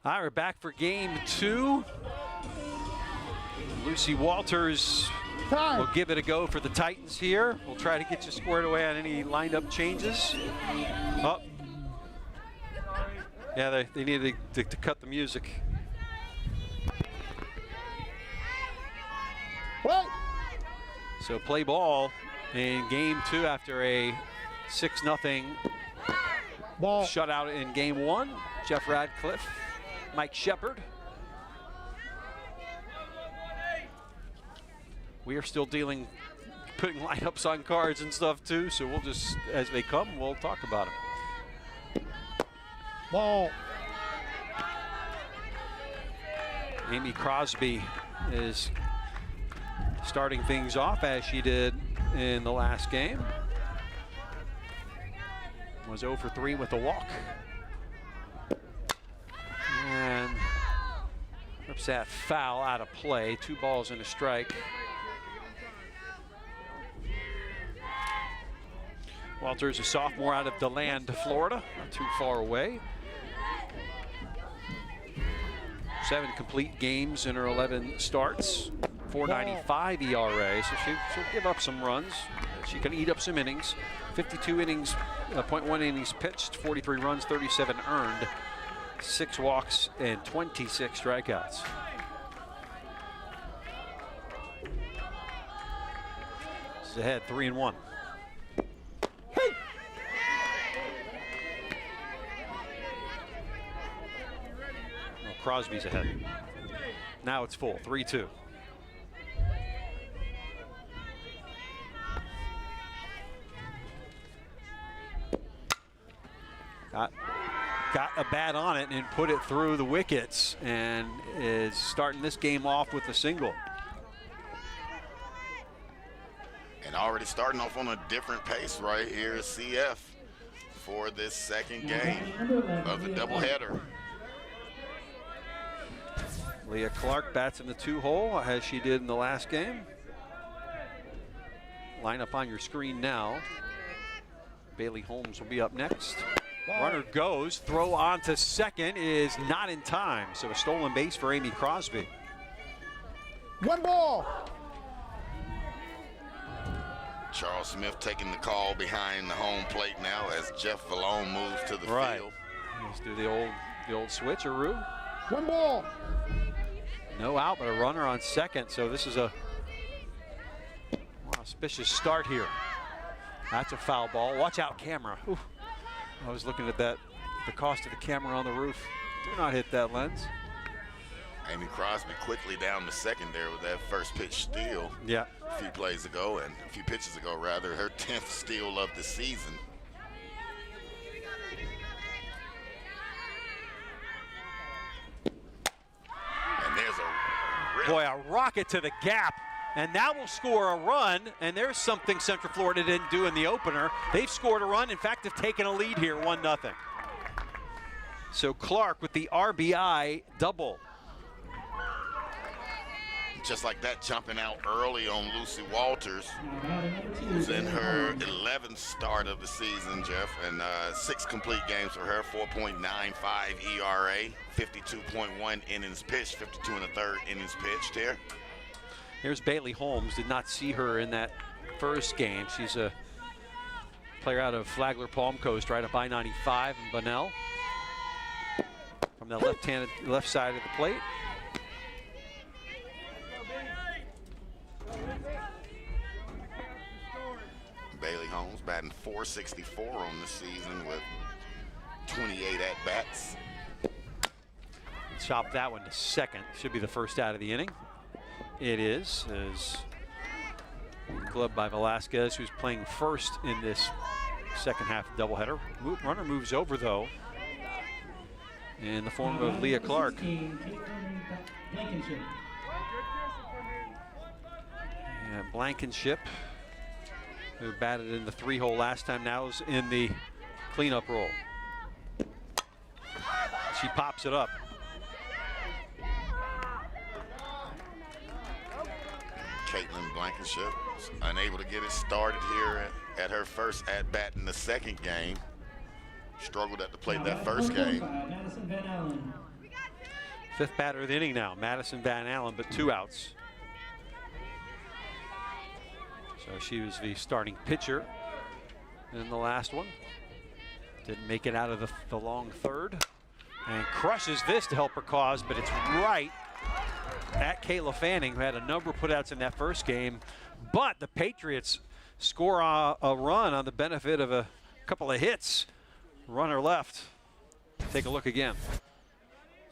All right, we're back for game 2. Lucy Walters will give it a go for the Titans here. We'll try to get you squared away on any lined-up changes. Oh. Yeah, they needed to cut the music. What? So play ball in game 2 after a 6-0 shutout in game 1. Jeff Radcliffe, Mike Shepard. We are still putting lineups on cards and stuff too, so we'll just, as they come, we'll talk about them. Ball. Amy Crosby is starting things off as she did in the last game. Was 0 for 3 with a walk. And rips that foul out of play. 2 balls and a strike. Walters, a sophomore out of DeLand, Florida, not too far away. 7 complete games in her 11 starts. 4.95 ERA, so she'll give up some runs. She can eat up some innings. 52 innings, 0.1 innings pitched, 43 runs, 37 earned, 6 walks, and 26 strikeouts. This is ahead, 3-1. Crosby's ahead. Now it's full, 3-2. Got a bat on it and put it through the wickets, and is starting this game off with a single. And already starting off on a different pace right here, CF, for this second game of the doubleheader. Leah Clark bats in the 2-hole as she did in the last game. Line up on your screen now. Bailey Holmes will be up next. Runner goes, throw on to second is not in time. So a stolen base for Amy Crosby. 1 ball. Charles Smith taking the call behind the home plate now as Jeff Vallone moves to the field. Let's do the old switcheroo. 1 ball. No out, but a runner on second. So this is a auspicious start here. That's a foul ball. Watch out, camera. Ooh. I was looking at that, the cost of the camera on the roof. Do not hit that lens. Amy Crosby quickly down to second there with that first pitch steal. Yeah. A few pitches ago rather, her 10th steal of the season. And there's a rocket to the gap. And that will score a run, and there's something Central Florida didn't do in the opener. They've scored a run. In fact, they've taken a lead here, 1-0. So Clark with the RBI double. Just like that, jumping out early on Lucy Walters, who's in her 11th start of the season, Jeff, and 6 complete games for her, 4.95 ERA, 52.1 innings pitched, 52 1/3 innings pitched here. Here's Bailey Holmes. Did not see her in that first game. She's a player out of Flagler Palm Coast, right up I-95 in Bunnell. From the left side of the plate. Bailey Holmes batting .464 on the season with 28 at-bats. Chop that one to second. Should be the first out of the inning. It is gloved by Velasquez, who's playing first in this second half doubleheader. Runner moves over though, in the form of Leah Clark. And Blankenship, who batted in the 3-hole last time, now is in the cleanup role. She pops it up. Caitlin Blankenship unable to get it started here at her first at-bat in the second game. Struggled at the plate that first game. Fifth batter of the inning now, Madison Van Allen, but 2 outs. So she was the starting pitcher in the last one. Didn't make it out of the long third. And crushes this to help her cause, but it's right at Kayla Fanning, who had a number of putouts in that first game. But the Patriots score a run on the benefit of a couple of hits. Runner left. Take a look again.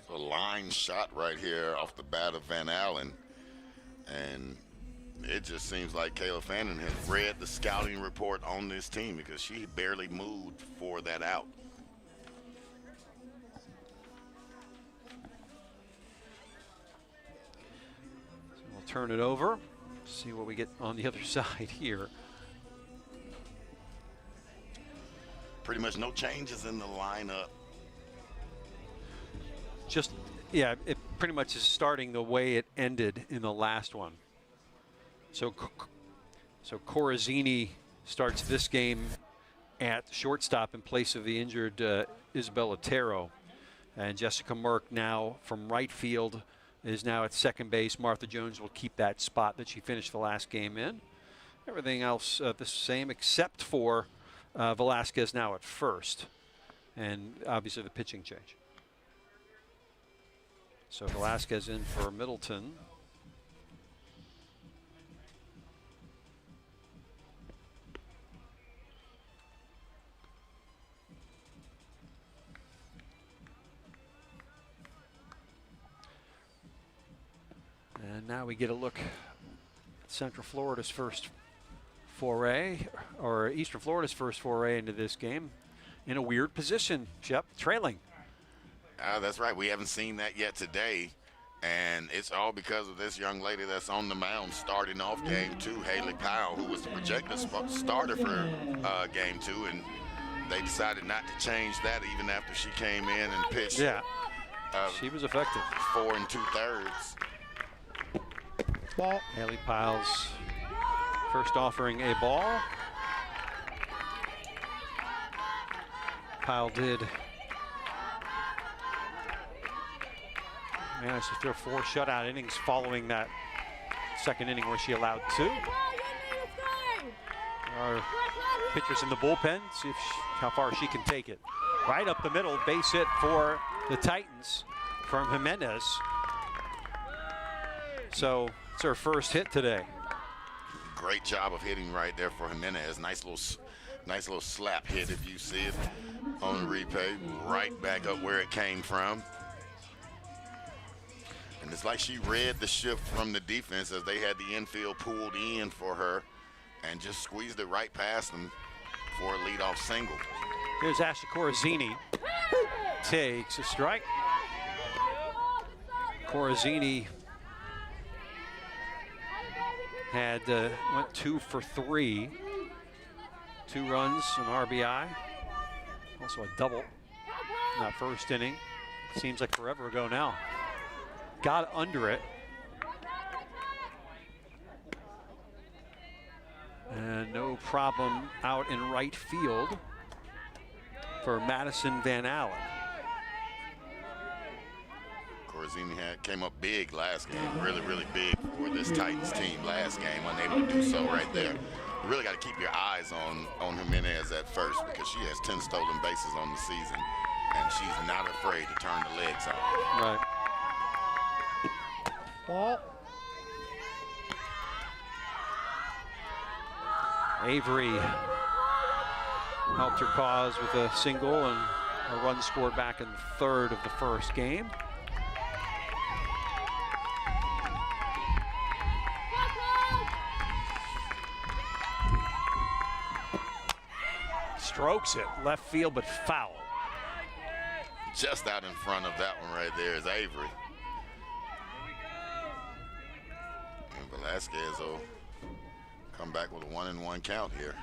A line shot right here off the bat of Van Allen. And it just seems like Kayla Fanning has read the scouting report on this team, because she barely moved for that out. So we'll turn it over, see what we get on the other side here. Pretty much no changes in the lineup. Just, yeah, it pretty much is starting the way it ended in the last one. So Corazzini starts this game at shortstop in place of the injured Isabella Otero. And Jessica Merck now from right field is now at second base. Martha Jones will keep that spot that she finished the last game in. Everything else the same except for Velasquez now at first. And obviously the pitching change. So Velasquez in for Middleton. And now we get a look at Central Florida's first foray, or Eastern Florida's first foray into this game in a weird position, Shep, trailing. That's right. We haven't seen that yet today. And it's all because of this young lady that's on the mound starting off game 2, Haley Powell, who was the projected starter for game 2. And they decided not to change that even after she came in and pitched. Yeah, she was effective. 4 2/3. Ball. Haley Powell's first offering a ball. Powell did manage to throw 4 shutout innings following that second inning where she allowed 2. Our pitchers in the bullpen, see if how far she can take it. Right up the middle, base hit for the Titans from Jimenez. So it's her first hit today. Great job of hitting right there for Jimenez. Nice little slap hit if you see it on the replay. Right back up where it came from. And it's like she read the shift from the defense as they had the infield pulled in for her and just squeezed it right past them for a leadoff single. Here's Ashley Corazzini. Takes a strike. Corazzini had went 2 for 3. 2 runs, an RBI. Also a double in that first inning. Seems like forever ago now. Got under it. And no problem out in right field for Madison Van Allen. Corazzini came up big last game, really big for this Titans team last game, unable to do so right there. You really got to keep your eyes on Jimenez at first, because she has 10 stolen bases on the season, and she's not afraid to turn the legs on. Right. Ball. Avery helped her cause with a single and a run scored back in the third of the first game. Strokes it left field, but foul. Just out in front of that one right there is Avery. And Velasquez will come back with a 1-1 count here.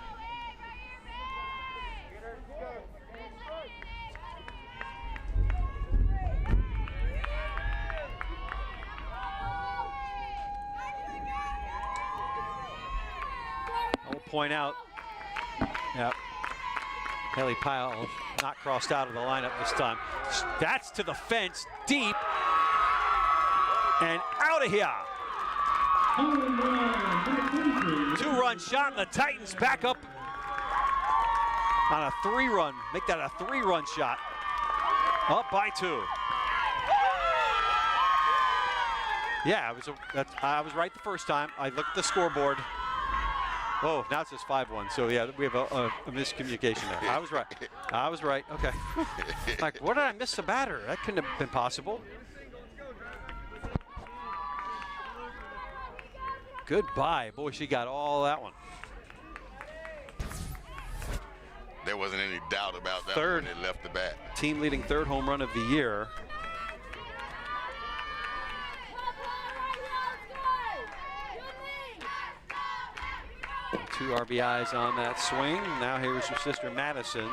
I'll point out, yep, Haley Powell not crossed out of the lineup this time. That's to the fence, deep, and out of here. 2-run shot, and the Titans back up on a 3-run. Make that a 3-run shot. Up by 2. Yeah, I was right the first time. I looked at the scoreboard. Oh, now it says 5-1. So yeah, we have a miscommunication there. I was right. I was right. Okay. Like, what did I miss a batter? That couldn't have been possible. Goodbye. Boy, she got all that one. There wasn't any doubt about that Third. when it left the bat. Team leading 3rd home run of the year. 2 RBIs on that swing. Now here's her sister Madison.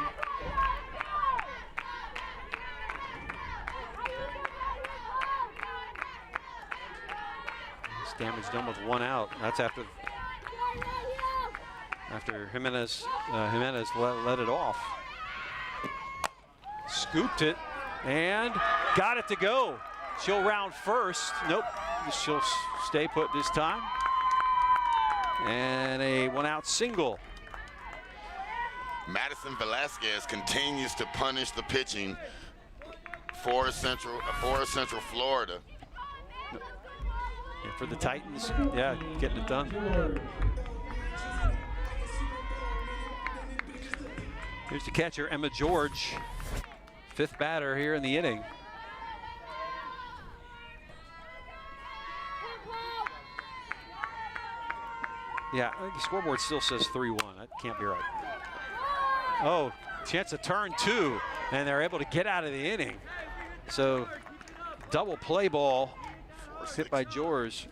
This damage done with 1 out. That's after Jimenez let it off. Scooped it and got it to go. She'll round first. Nope, she'll stay put this time. And a 1-out single. Madison Velasquez continues to punish the pitching for Central Florida. And for the Titans, yeah, getting it done. Here's the catcher, Emma George, 5th batter here in the inning. Yeah, the scoreboard still says 3-1. That can't be right. Oh, chance to turn 2, and they're able to get out of the inning. So, double play ball hit by George.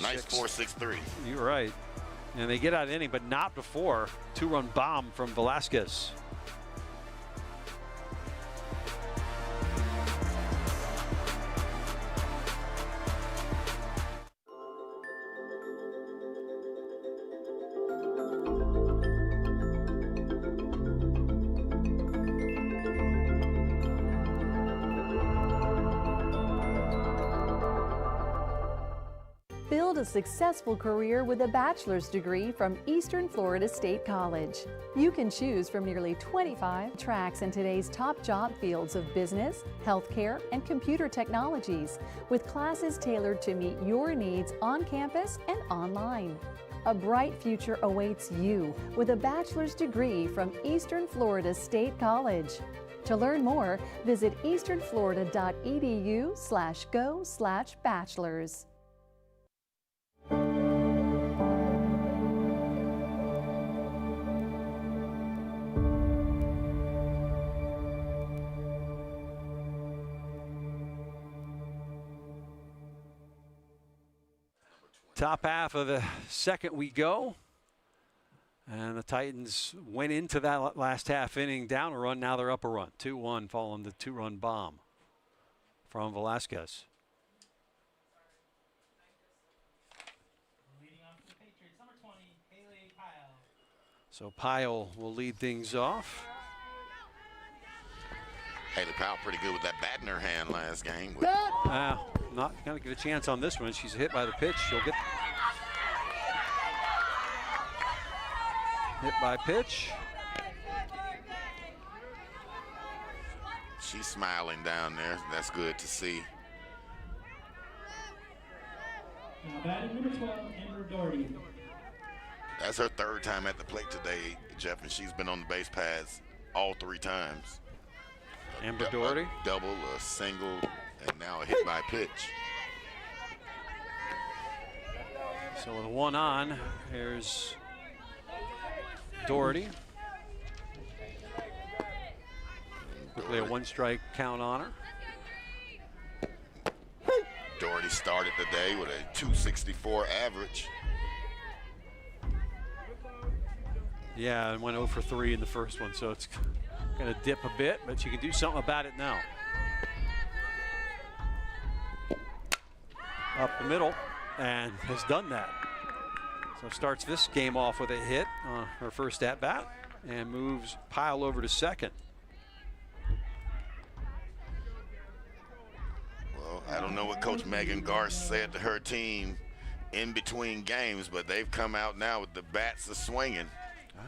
Nice 4-6-3. You're right. And they get out of the inning, but not before. 2-run bomb from Velasquez. Build a successful career with a bachelor's degree from Eastern Florida State College. You can choose from nearly 25 tracks in today's top job fields of business, healthcare, and computer technologies, with classes tailored to meet your needs on campus and online. A bright future awaits you with a bachelor's degree from Eastern Florida State College. To learn more, visit easternflorida.edu/go/bachelors. Top half of the second we go. And the Titans went into that last half inning down a run. Now they're up a run. 2-1 following the 2-run bomb from Velasquez. Leading off for the Patriots, number 20, Haley Pyle. So Pyle will lead things off. Haley Powell pretty good with that bat in her hand last game. Not going to get a chance on this one. She's hit by the pitch. She'll get hit by pitch. She's smiling down there. That's good to see. Now batting number 12, Amber Doherty. That's her 3rd time at the plate today, Jeff, and she's been on the base paths all 3 times. Amber Doherty. A double, a single, and now a hit by pitch. So with 1 on, here's Doherty. Quickly a 1-strike count on her. Doherty started the day with a .264 average. Yeah, and went 0 for 3 in the first one, so it's going to dip a bit, but she can do something about it now. Up the middle, and has done that. So starts this game off with a hit on her first at-bat and moves Pyle over to second. I don't know what Coach Megan Garth said to her team in between games, but they've come out now with the bats are swinging.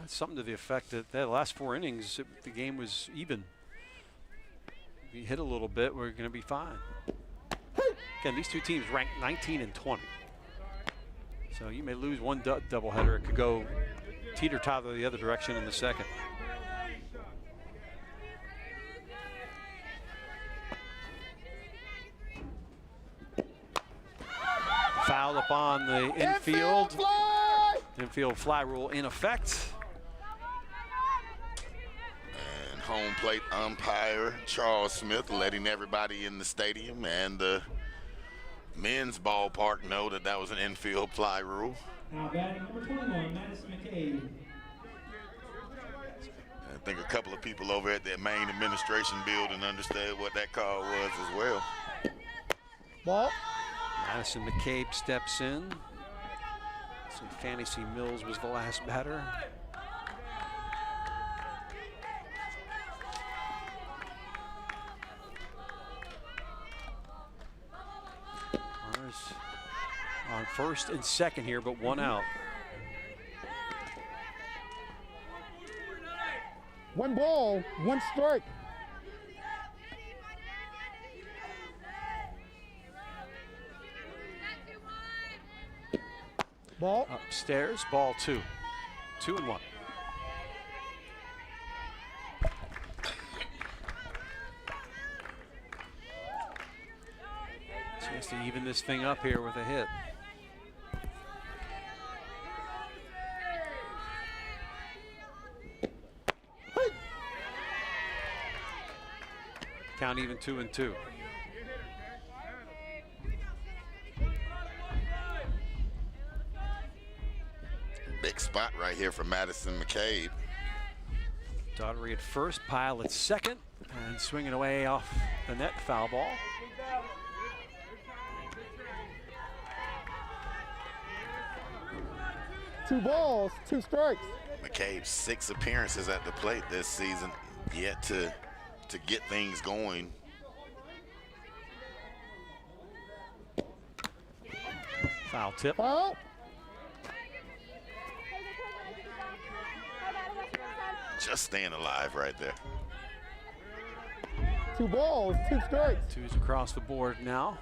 Something to the effect that the last 4 innings, the game was even. If we hit a little bit, we're going to be fine. Again, these two teams ranked 19 and 20. So you may lose one doubleheader. It could go teeter-totter the other direction in the second. Foul up on the infield. Infield fly rule in effect. And home plate umpire Charles Smith letting everybody in the stadium and the men's ballpark know that that was an infield fly rule. Now batting number 21, Madison McCabe. I think a couple of people over at the main administration building understood what that call was as well. Ball. Madison McCabe steps in. So Fantasy Mills was the last batter. Runners on first and second here, but one out. One ball, one strike. Ball. Upstairs, ball 2. 2-1. Chance to even this thing up here with a hit. Count even 2-2. Big spot right here for Madison McCabe. Daughtery at first, Pyle at second, and swinging away off the net, foul ball. Two balls, two strikes. McCabe 6 appearances at the plate this season, yet to get things going. Foul tip. Foul. Just staying alive right there. Two balls, two strikes. 2's across the board now.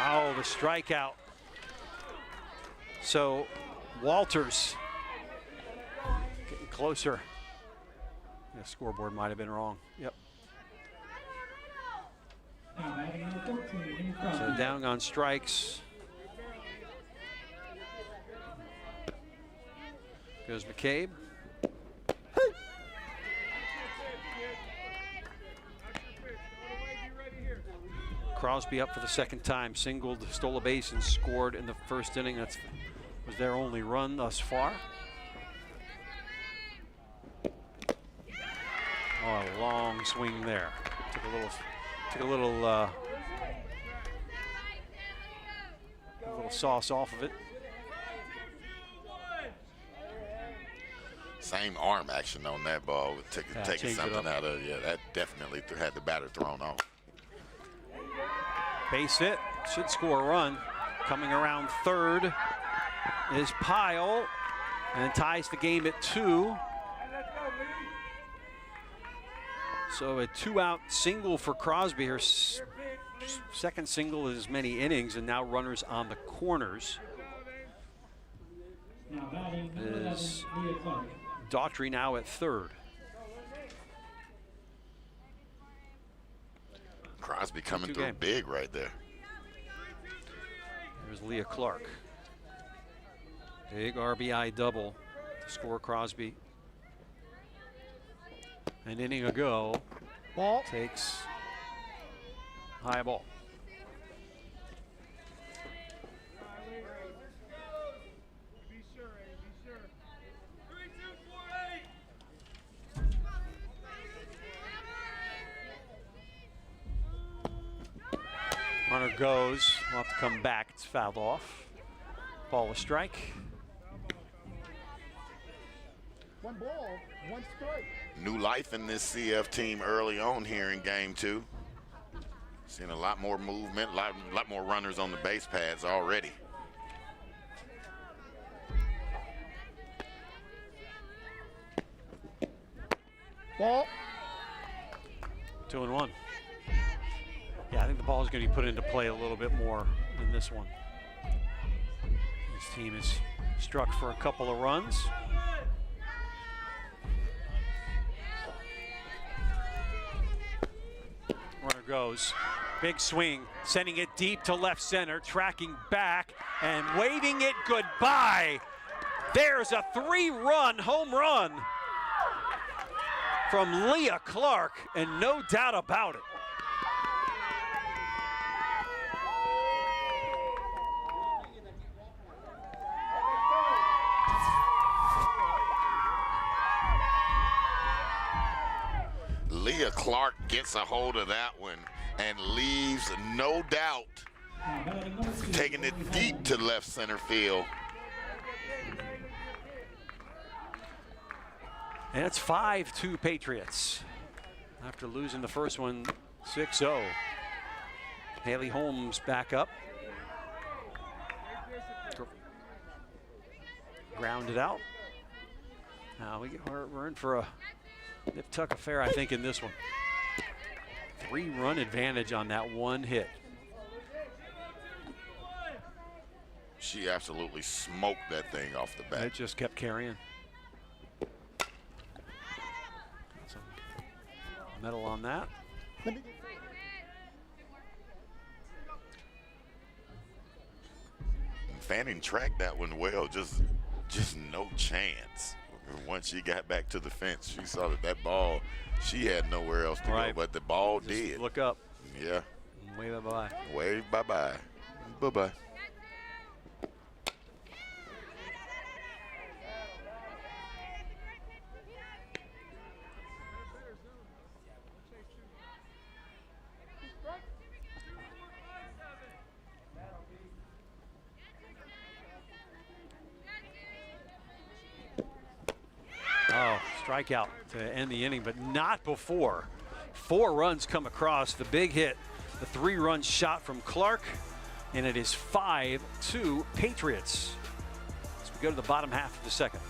Oh, the strikeout. So Walters getting closer. The scoreboard might have been wrong. Yep. Now batting number 14, Henry Crosby. So down on strikes. Goes McCabe. Crosby up for the second time, singled, stole a base, and scored in the first inning. That was their only run thus far. Oh, a long swing there. Took a little sauce off of it. Same arm action on that ball, taking something out of it. Yeah, that definitely had the batter thrown off. Base hit, should score a run. Coming around third is Pyle, and ties the game at 2. So a 2-out single for Crosby. Her second single in as many innings, and now runners on the corners. Now batting number 11, Leah Clark. Daughtry now at third. Crosby coming through big right there. There's Leah Clark. Big RBI double to score Crosby. An inning ago, Ball. takes high ball. Runner goes, will have to come back, it's fouled off. Ball a strike. One ball, one strike. New life in this CF team early on here in game 2. Seeing a lot more movement, a lot more runners on the base paths already. Ball. 2-1. Yeah, I think the ball is going to be put into play a little bit more in this one. This team is struck for a couple of runs. Runner goes. Big swing, sending it deep to left center, tracking back and waving it goodbye. There's a 3-run home run from Leah Clark, and no doubt about it. Leah Clark gets a hold of that one and leaves, no doubt, taking it deep to left center field. And it's 5-2 Patriots after losing the first one 6-0. Haley Holmes back up. Grounded out. Now we're in for a nip-tuck affair, I think, in this one. 3-run advantage on that one hit. She absolutely smoked that thing off the bat. It just kept carrying. Some metal on that. Fanning tracked that one well, just no chance. Once she got back to the fence, she saw that ball, she had nowhere else to go, but the ball just did. Look up. Yeah. Wave bye-bye. Wave bye-bye. Bye-bye. Oh, strikeout to end the inning, but not before 4 runs come across. The big hit, the 3-run shot from Clark, and it is 5-2 Patriots as we go to the bottom half of the second.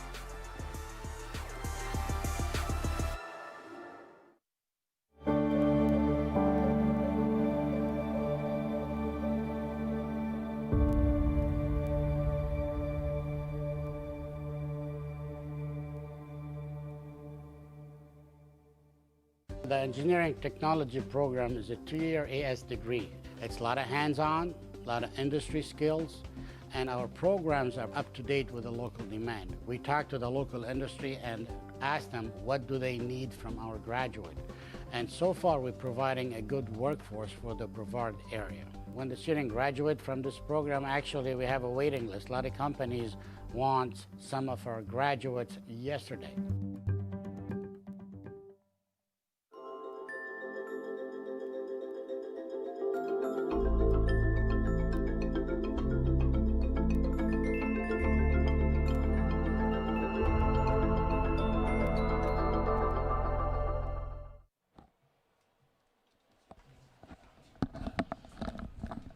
The engineering technology program is a 2-year AS degree. It's a lot of hands-on, a lot of industry skills, and our programs are up to date with the local demand. We talk to the local industry and ask them what do they need from our graduate. And so far we're providing a good workforce for the Brevard area. When the student graduate from this program, actually we have a waiting list. A lot of companies want some of our graduates yesterday.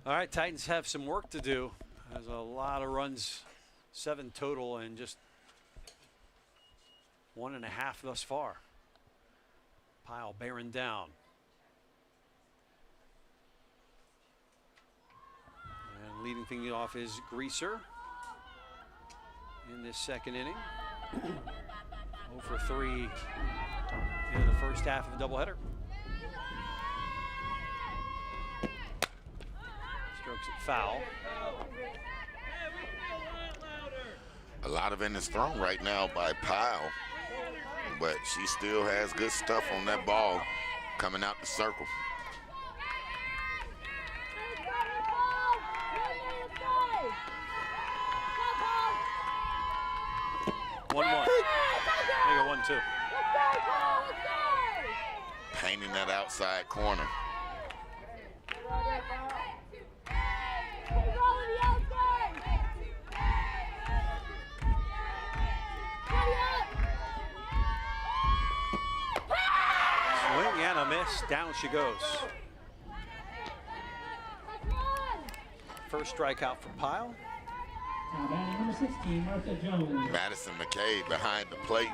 All right, Titans have some work to do. There's a lot of runs, 7 total, and just 1.5 thus far. Pile bearing down. And leading things off is Greaser in this second inning. 0 for 3 in the first half of the doubleheader. Strokes it foul. A lot of it is thrown right now by Pyle, but she still has good stuff on that ball coming out the circle. One. Maybe 1-2. Painting that outside corner. miss. Down she goes. First strikeout for Pyle. Now batting number 16, Martha Jones. Madison McCabe behind the plate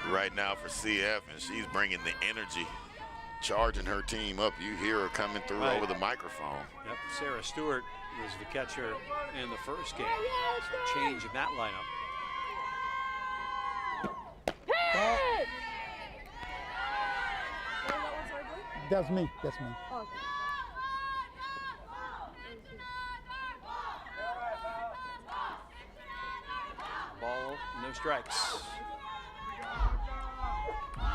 right now for CF, and she's bringing the energy, charging her team up. You hear her coming through Right. over the microphone. Yep, Sarah Stewart was the catcher in the first game. Change in that lineup. That's me. That's me. Ball, no strikes.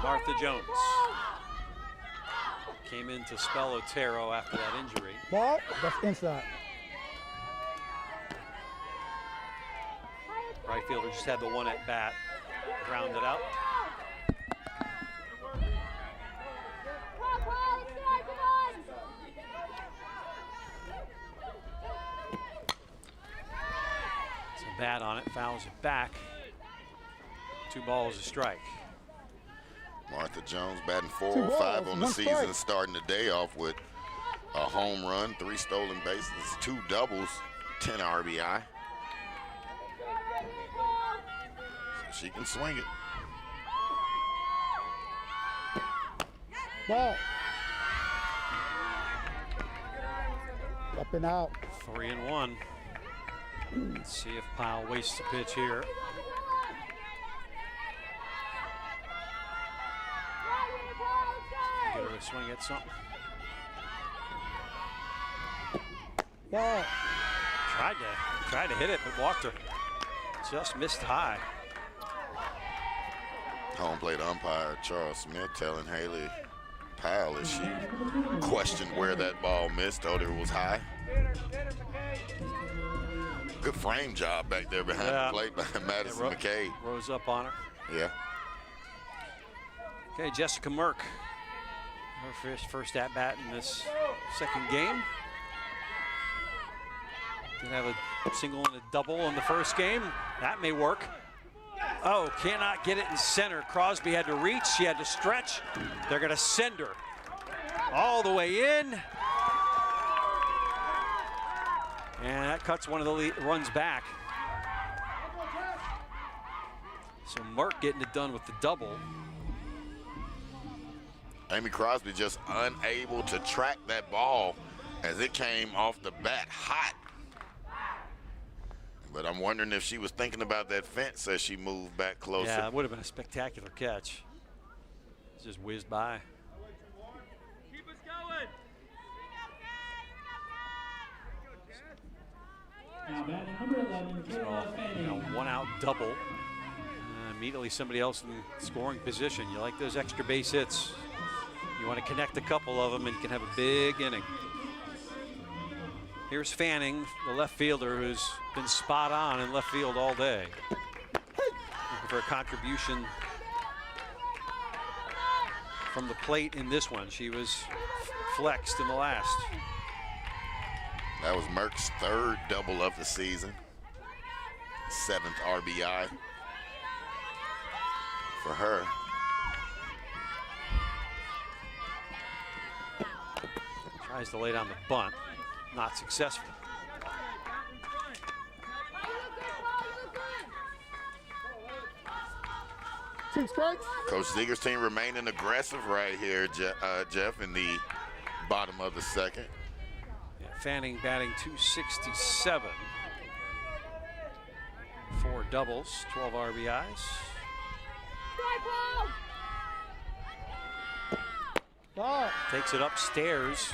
Martha Jones came in to spell Otero after that injury. Ball. That's inside. Right fielder just had the one at bat, grounded out. It's a bat on it, fouls it back. 2 balls, a strike. Martha Jones batting 2 balls, 405 on the 1 season, strike. starting the day off with a home run, 3 stolen bases, 2 doubles, 10 RBI. So she can swing it. Ball. Up and out. 3-1. Let's see if Pyle wastes a pitch here. Get her to swing at something. Ball. Tried to hit it, but walked her. Just missed high. Home plate umpire Charles Smith telling Haley Pyle as she questioned where that ball missed, told her it was high. Good frame job back there behind Yeah. the plate by Madison McCabe. Rose up on her. Yeah. Okay, Jessica Merck. Her first at bat in this second game. Did have a single and a double in the first game. That may work. Oh, cannot get it in center. Crosby had to reach, she had to stretch. They're gonna send her all the way in. And that cuts one of the runs back. So Merck getting it done with the double. Amy Crosby just unable to track that ball as it came off the bat hot. But I'm wondering if she was thinking about that fence as she moved back closer. Yeah, it would have been a spectacular catch. It just whizzed by. Keep us going. Now batting number 11, Kayla Fanning. One out double. Immediately somebody else in the scoring position. You like those extra base hits. You want to connect a couple of them and you can have a big inning. Here's Fanning, the left fielder who's been spot on in left field all day. Looking for a contribution from the plate in this one. She was flexed in the last. That was Merck's 3rd double of the season. 7th RBI for her. Tries to lay down the bunt. Not successful. Two strikes. Coach Ziegler's team remaining aggressive right here, Jeff, in the bottom of the second. Yeah, Fanning batting .267. 4 doubles, 12 RBIs. Ball. Takes it upstairs.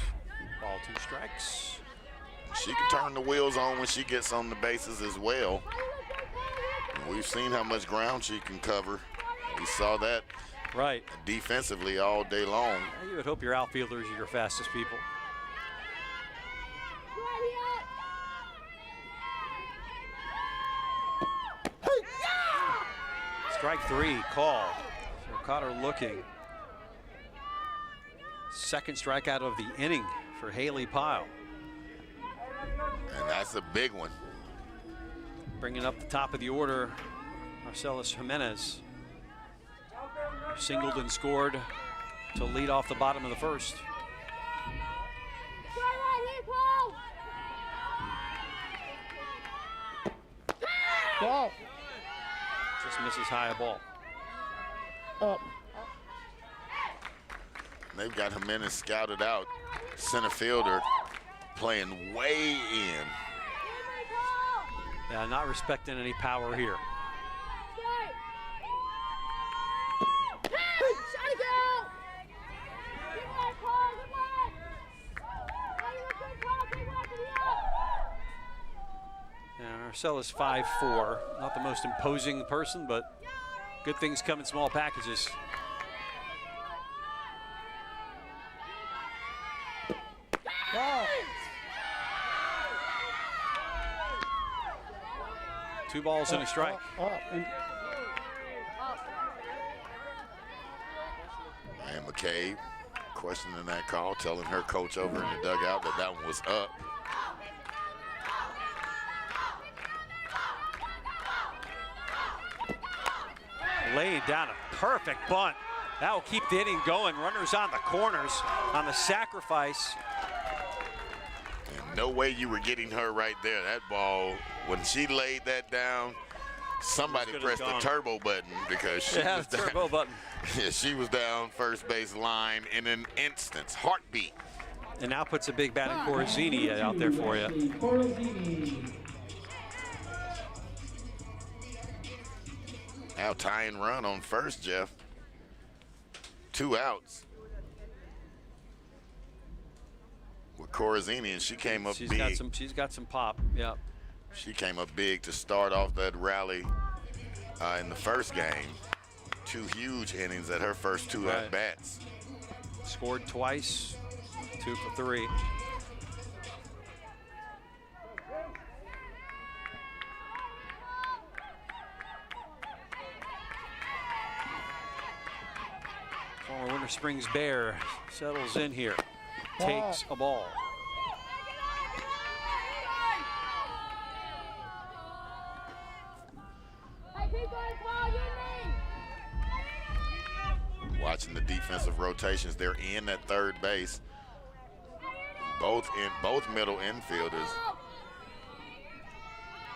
Ball, 2 strikes. She can turn the wheels on when she gets on the bases as well. And we've seen how much ground she can cover. We saw that Right. defensively all day long. You would hope your outfielders are your fastest people. Strike 3 called. So caught her looking. Second strikeout of the inning for Haley Pyle. And that's a big one. Bringing up the top of the order, Marcellus Jimenez. Singled and scored to lead off the bottom of the first. Ball. Just misses high a ball. Up. They've got Jimenez scouted out. Center fielder playing way in. Yeah, not respecting any power here. And Marcella's 5'4", not the most imposing person, but good things come in small packages. Ball. 2 balls and a strike. Up. And McCabe questioning that call, telling her coach over in the dugout that that one was up. Laying down a perfect bunt. That will keep the inning going. Runners on the corners on the sacrifice. And no way you were getting her right there. That ball, when she laid that down, somebody pressed the turbo button because she was down. Turbo button. Yeah, she was down first base line in an instant, heartbeat. And now puts a big bat in Corazzini out there for you. Corazzini. Now tying run on first, Jeff. 2 outs. With Corazzini, and she came up big. She's got some pop. Yeah. She came up big to start off that rally in the first game. 2 huge innings at her first 2 at bats. Scored twice, 2 for 3. Former Winter Springs Bear settles in here, takes a ball. Watching the defensive rotations, they're in at third base. Both middle infielders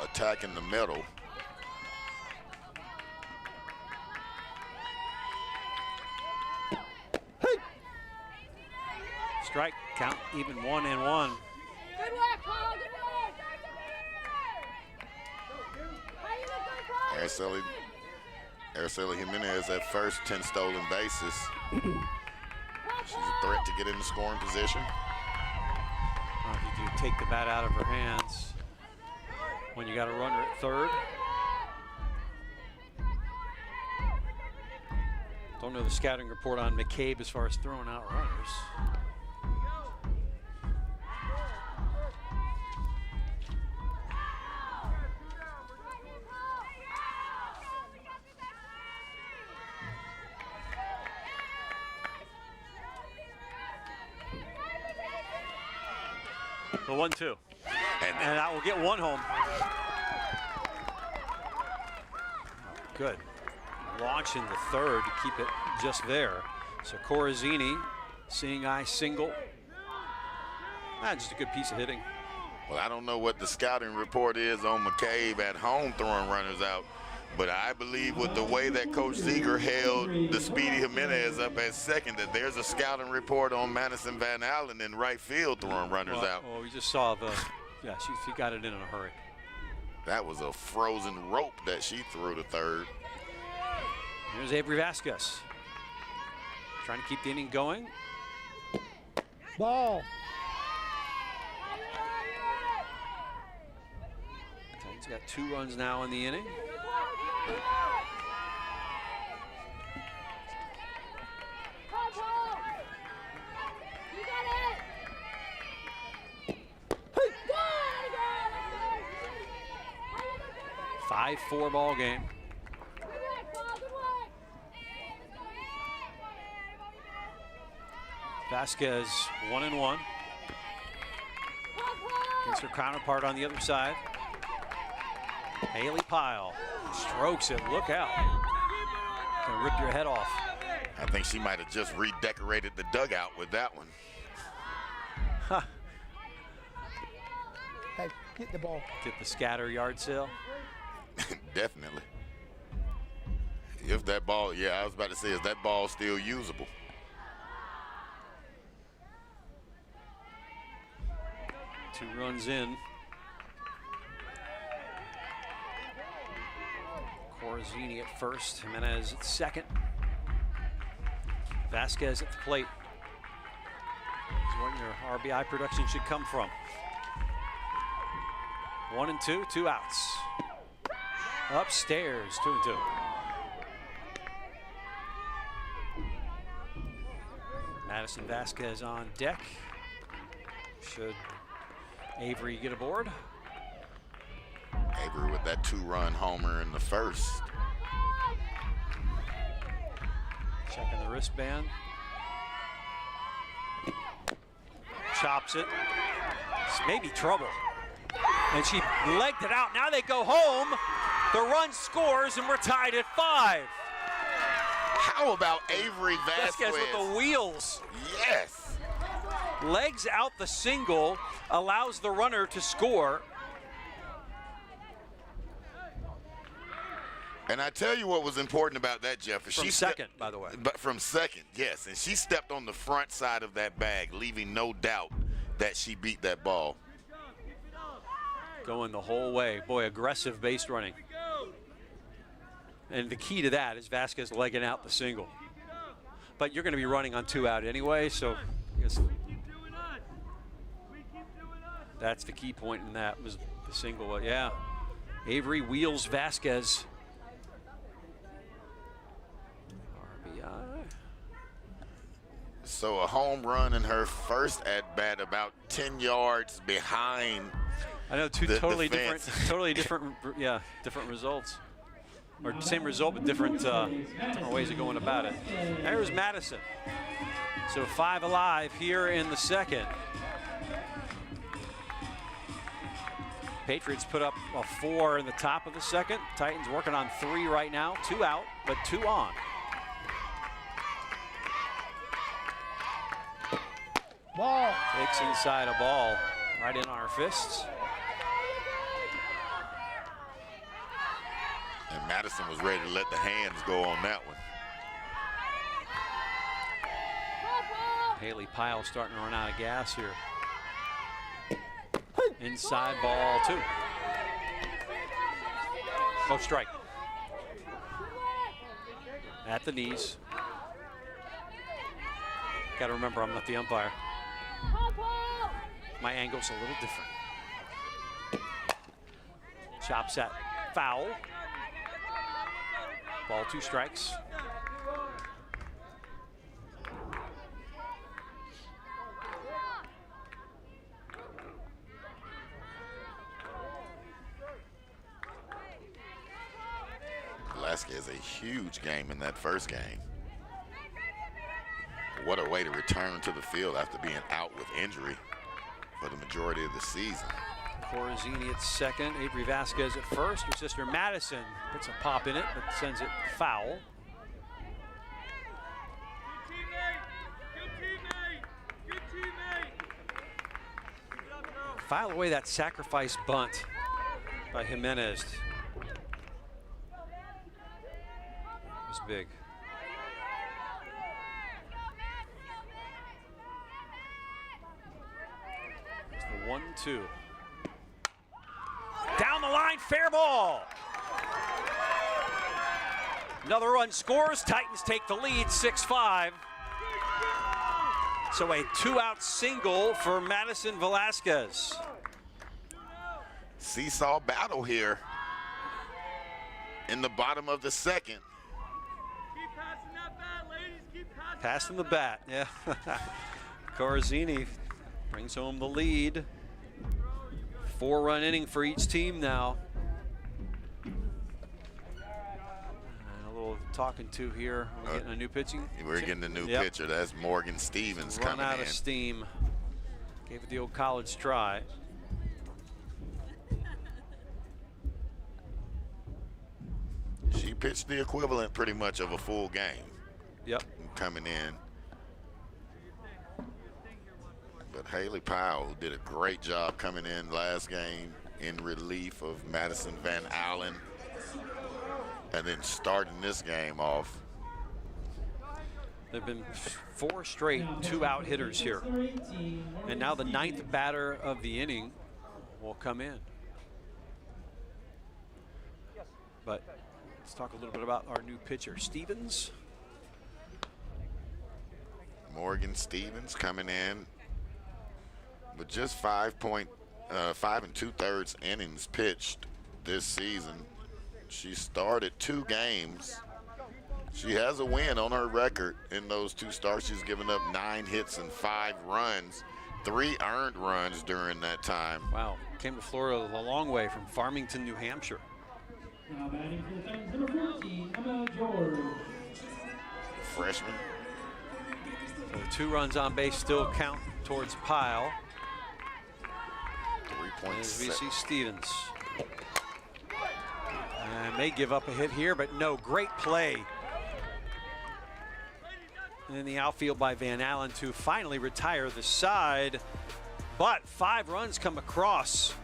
attacking the middle. Strike, count even 1-1. Good work, Paul. Good work. Araceli Jimenez at first, 10 stolen bases. She's a threat to get in the scoring position. How did you take the bat out of her hands when you got a runner at third? Don't know the scouting report on McCabe as far as throwing out runners. The 1-2. And that will get 1 home. Good. Launching the third to keep it just there. So Corazzini, seeing eye single. Just a good piece of hitting. Well, I don't know what the scouting report is on McCabe at home throwing runners out, but I believe with the way that Coach Ziegler held the Speedy Jimenez up at second, that there's a scouting report on Madison Van Allen in right field throwing runners out. Well, we just saw she got it in a hurry. That was a frozen rope that she threw to third. Here's Avery Vasquez. Trying to keep the inning going. Ball. He's got 2 runs now in the inning. A 5-4 ball game. Vasquez 1-1 against her counterpart on the other side. Haley Pyle strokes it. Look out. Gonna rip your head off. I think she might have just redecorated the dugout with that one. Hey, get the ball. Get the scatter yard sale. Definitely. If that ball, yeah, I was about to say, is that ball still usable? Two runs in. Corazzini at first, Jimenez at second. Vasquez at the plate. Is where your RBI production should come from. 1 and 2, 2 outs. Upstairs, 2 and 2. Madison Vasquez on deck. Should Avery get aboard? Avery with that 2-run homer in the first. Checking the wristband. Chops it. It's maybe trouble. And she legged it out. Now they go home. The run scores, and we're tied at 5. How about Avery Vasquez? With the wheels. Yes. Legs out the single, allows the runner to score. And I tell you what was important about that, Jeff. From second, by the way. But from second, yes. And she stepped on the front side of that bag, leaving no doubt that she beat that ball. Going the whole way. Boy, aggressive base running. And the key to that is Vasquez legging out the single. But you're going to be running on 2 out anyway, so I guess that's the key point in that was the single. Yeah, Avery wheels Vasquez. RBI. So a home run in her first at bat, about 10 yards behind. I know, two totally different, yeah, different results. Or same result, but different ways of going about it. There's Madison. So 5 alive here in the second. Patriots put up a 4 in the top of the second. Titans working on 3 right now. 2 out, but 2 on. Ball. Takes inside a ball right in our fists. And Madison was ready to let the hands go on that one. Haley Pyle starting to run out of gas here. Inside ball 2. Oh, strike. At the knees. Got to remember, I'm not the umpire. My angle's a little different. Chops at foul. Ball 2 strikes. Velasquez a huge game in that first game. What a way to return to the field after being out with injury for the majority of the season. Corazzini at second, Avery Vasquez at first. Her sister Madison puts a pop in it, but sends it foul. File away that sacrifice bunt by Jimenez. It was big. It's the 1-2. Down the line, fair ball. Another run scores. Titans take the lead, 6-5. So a 2-out single for Madison Velasquez. Seesaw battle here in the bottom of the second. Keep passing that bat, ladies. Keep Passing passing the bat, yeah. Corazzini brings home the lead. 4-run inning for each team now. A little talking to here. We're getting a new pitching. We're getting a new pitcher. That's Morgan Stevens coming in. Run out of steam. Gave it the old college try. She pitched the equivalent pretty much of a full game. Yep. coming in. But Haley Powell, who did a great job coming in last game in relief of Madison Van Allen, and then starting this game off. There've been 4 straight 2-out hitters here. And now the 9th batter of the inning will come in. But let's talk a little bit about our new pitcher, Stevens. Morgan Stevens coming in with just 5 2/3 innings pitched this season. She started 2 games. She has a win on her record in those 2 starts. She's given up 9 hits and 5 runs, 3 earned runs during that time. Wow, came to Florida a long way from Farmington, New Hampshire. Now batting for the Titans, number 14, Emma George. Freshman. So the 2 runs on base still count towards Pyle. 3.6. As we see Stevens. And may give up a hit here, but no, great play in the outfield by Van Allen to finally retire the side. But 5 runs come across.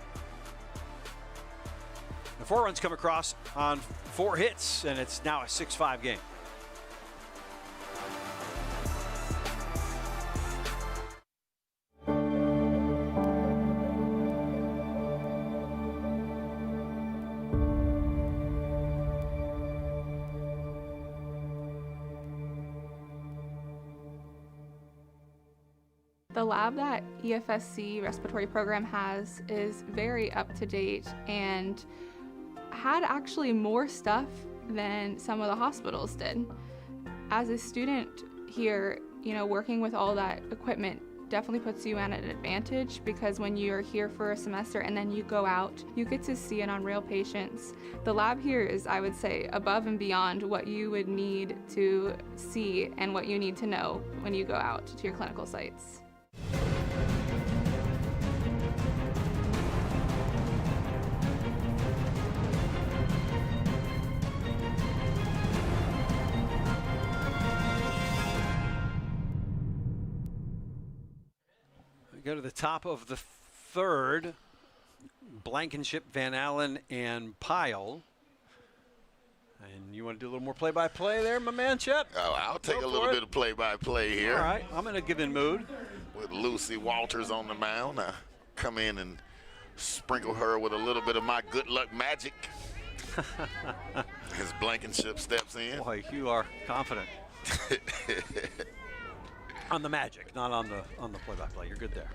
The 4 runs come across on 4 hits, and it's now a 6-5 game. The lab that EFSC respiratory program has is very up to date and had actually more stuff than some of the hospitals did. As a student here, working with all that equipment definitely puts you at an advantage, because when you're here for a semester and then you go out, you get to see it on real patients. The lab here is, I would say, above and beyond what you would need to see and what you need to know when you go out to your clinical sites. We go to the top of the 3rd. Blankenship, Van Allen, and Pyle. And you want to do a little more play-by-play there, my man, Chet? Oh, I'll take a little bit of play-by-play here. All right, I'm in a given mood. With Lucy Walters on the mound. I come in and sprinkle her with a little bit of my good luck magic. As Blankenship steps in. Boy, you are confident. On the magic, not on the play-by-play. You're good there.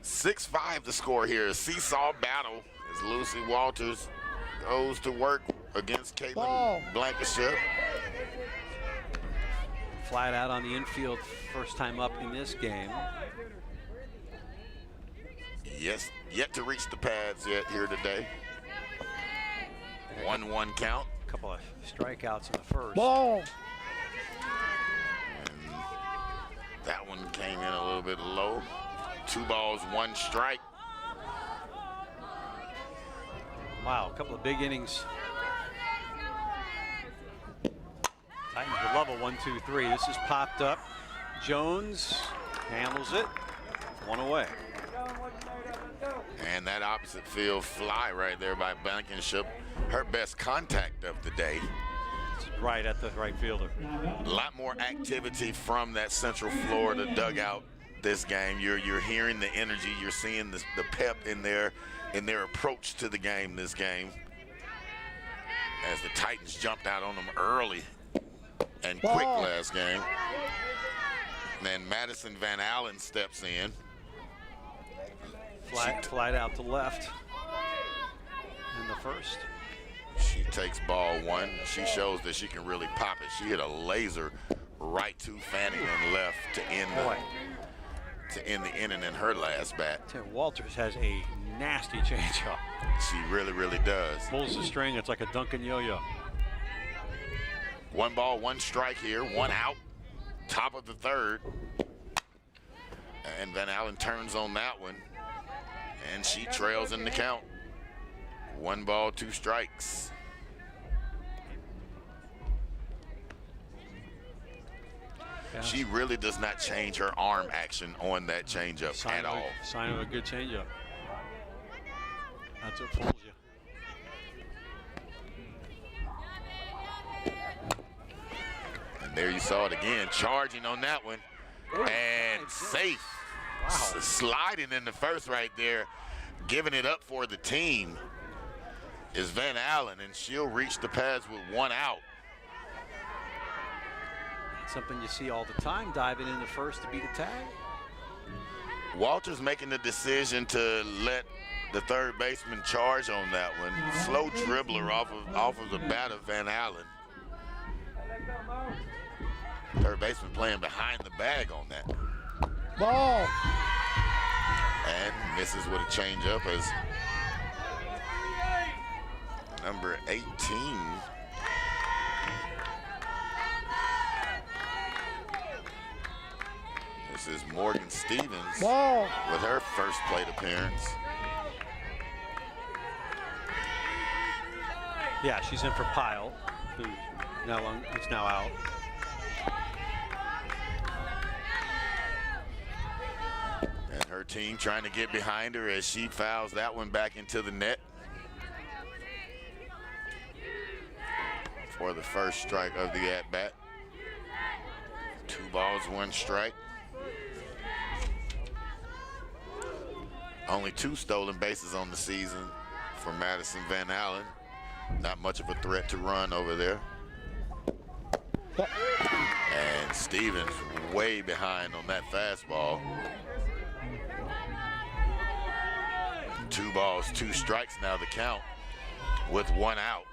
(6-5) the score here. Seesaw battle as Lucy Walters goes to work against Caitlin Blankenship. Flat out on the infield, first time up in this game. Yes, yet to reach the pads yet here today. 1-1 count. A couple of strikeouts in the first. Ball. And that one came in a little bit low. 2 balls, 1 strike. Wow, a couple of big innings. Titans will level 1-2-3. This is popped up. Jones handles it. 1 away. And that opposite field fly right there by Blankenship. Her best contact of the day. It's right at the right fielder. A lot more activity from that Central Florida dugout this game. You're hearing the energy. You're seeing the pep in their approach to the game this game. As the Titans jumped out on them early and quick last game. And then Madison Van Allen steps in. Flight out to left in the first. She takes ball 1. She shows that she can really pop it. She hit a laser right to Fanning and left to end the inning in her last bat. Walters has a nasty changeup. She really, really does. Pulls the string. It's like a Duncan yo-yo. 1 ball, 1 strike here. 1 out. Top of the 3rd. And Van Allen turns on that one. And she trails in the count. 1 ball, 2 strikes. Yeah. She really does not change her arm action on that changeup at all. Sign of a good changeup. That's what fools you. And there you saw it again, charging on that one. And safe. Wow. Sliding in the first right there, giving it up for the team is Van Allen, and she'll reach the pads with 1 out. Something you see all the time, diving in the first to beat a tag. Walters making the decision to let the third baseman charge on that one. Slow dribbler off of the bat of Van Allen. Third baseman playing behind the bag on that. Ball. And misses with a changeup as number 18. This is Morgan Stevens Ball. with her first plate appearance. Yeah, she's in for Pyle, who is now out. And her team trying to get behind her as she fouls that one back into the net for the first strike of the at-bat. 2 balls, 1 strike. Only 2 stolen bases on the season for Madison Van Allen. Not much of a threat to run over there. And Stevens way behind on that fastball. 2 balls, 2 strikes now the count with 1 out.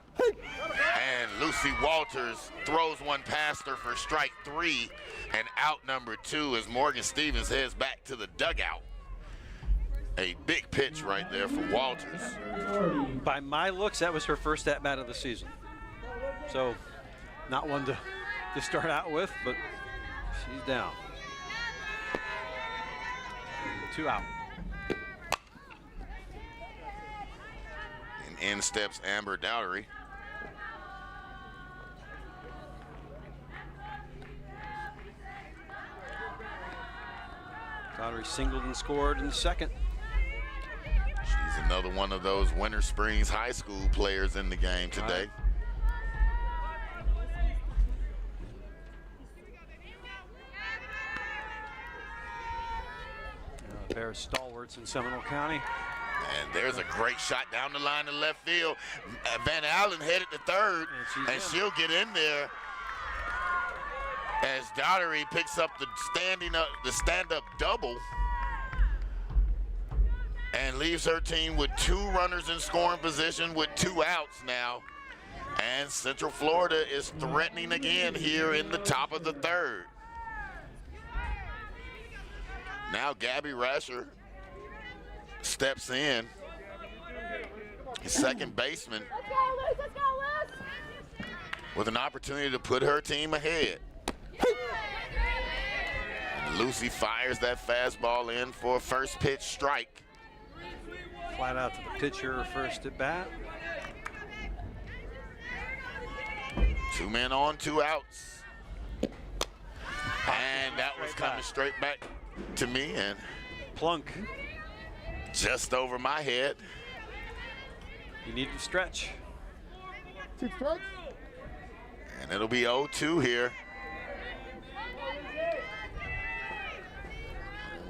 And Lucy Walters throws one past her for strike 3 and out number 2 as Morgan Stevens heads back to the dugout. A big pitch right there for Walters. By my looks, that was her first at-bat of the season. So, not one to start out with, but she's down. 2 out. And in steps Amber Dowdery. Dowdery singled and scored in the second. She's another one of those Winter Springs High School players in the game today. Bears stalwarts in Seminole County. And there's a great shot down the line to left field. Van Allen headed to third, and she'll get in there as Dowdery picks up the stand-up double and leaves her team with 2 runners in scoring position with 2 outs now. And Central Florida is threatening again here in the top of the 3rd. Now Gabby Rasher steps in. His second baseman with an opportunity to put her team ahead. And Lucy fires that fastball in for a first pitch strike. Flat out to the pitcher, first at bat. 2 men on, 2 outs. And that was coming straight back to me and plunk just over my head. You need to stretch. 2 strikes. And it'll be 0-2 here.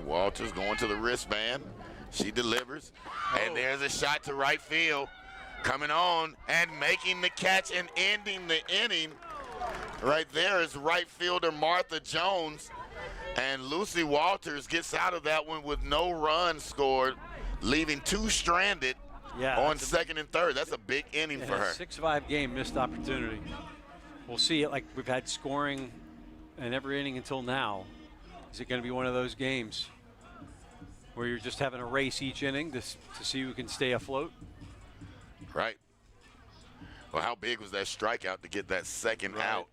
Walters going to the wristband. She delivers. And there's a shot to right field. Coming on and making the catch and ending the inning. Right there is right fielder Martha Jones. And Lucy Walters gets out of that one with no runs scored, leaving 2 stranded on second and third. That's a big inning for her. 6-5 game, missed opportunity. We'll see it like we've had scoring in every inning until now. Is it going to be one of those games where you're just having a race each inning to see who can stay afloat? Right. Well, how big was that strikeout to get that second out?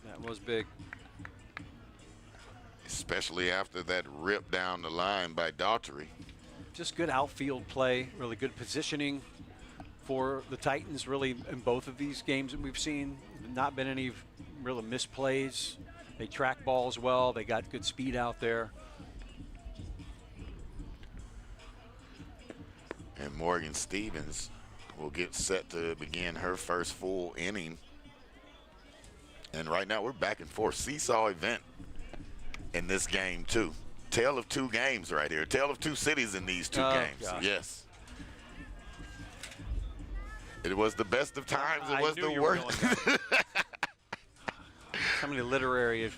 That was big. especially after that rip down the line by Daughtry. Just good outfield play, really good positioning for the Titans, really, in both of these games that we've seen. Not been any real misplays. They track balls well. They got good speed out there. And Morgan Stevens will get set to begin her first full inning. And right now we're back and forth. Seesaw event in this game too. Tale of two games right here. Tale of two cities in these two games. Gosh. Yes. It was the best of times. It I was knew the you were worst. going there. How many literary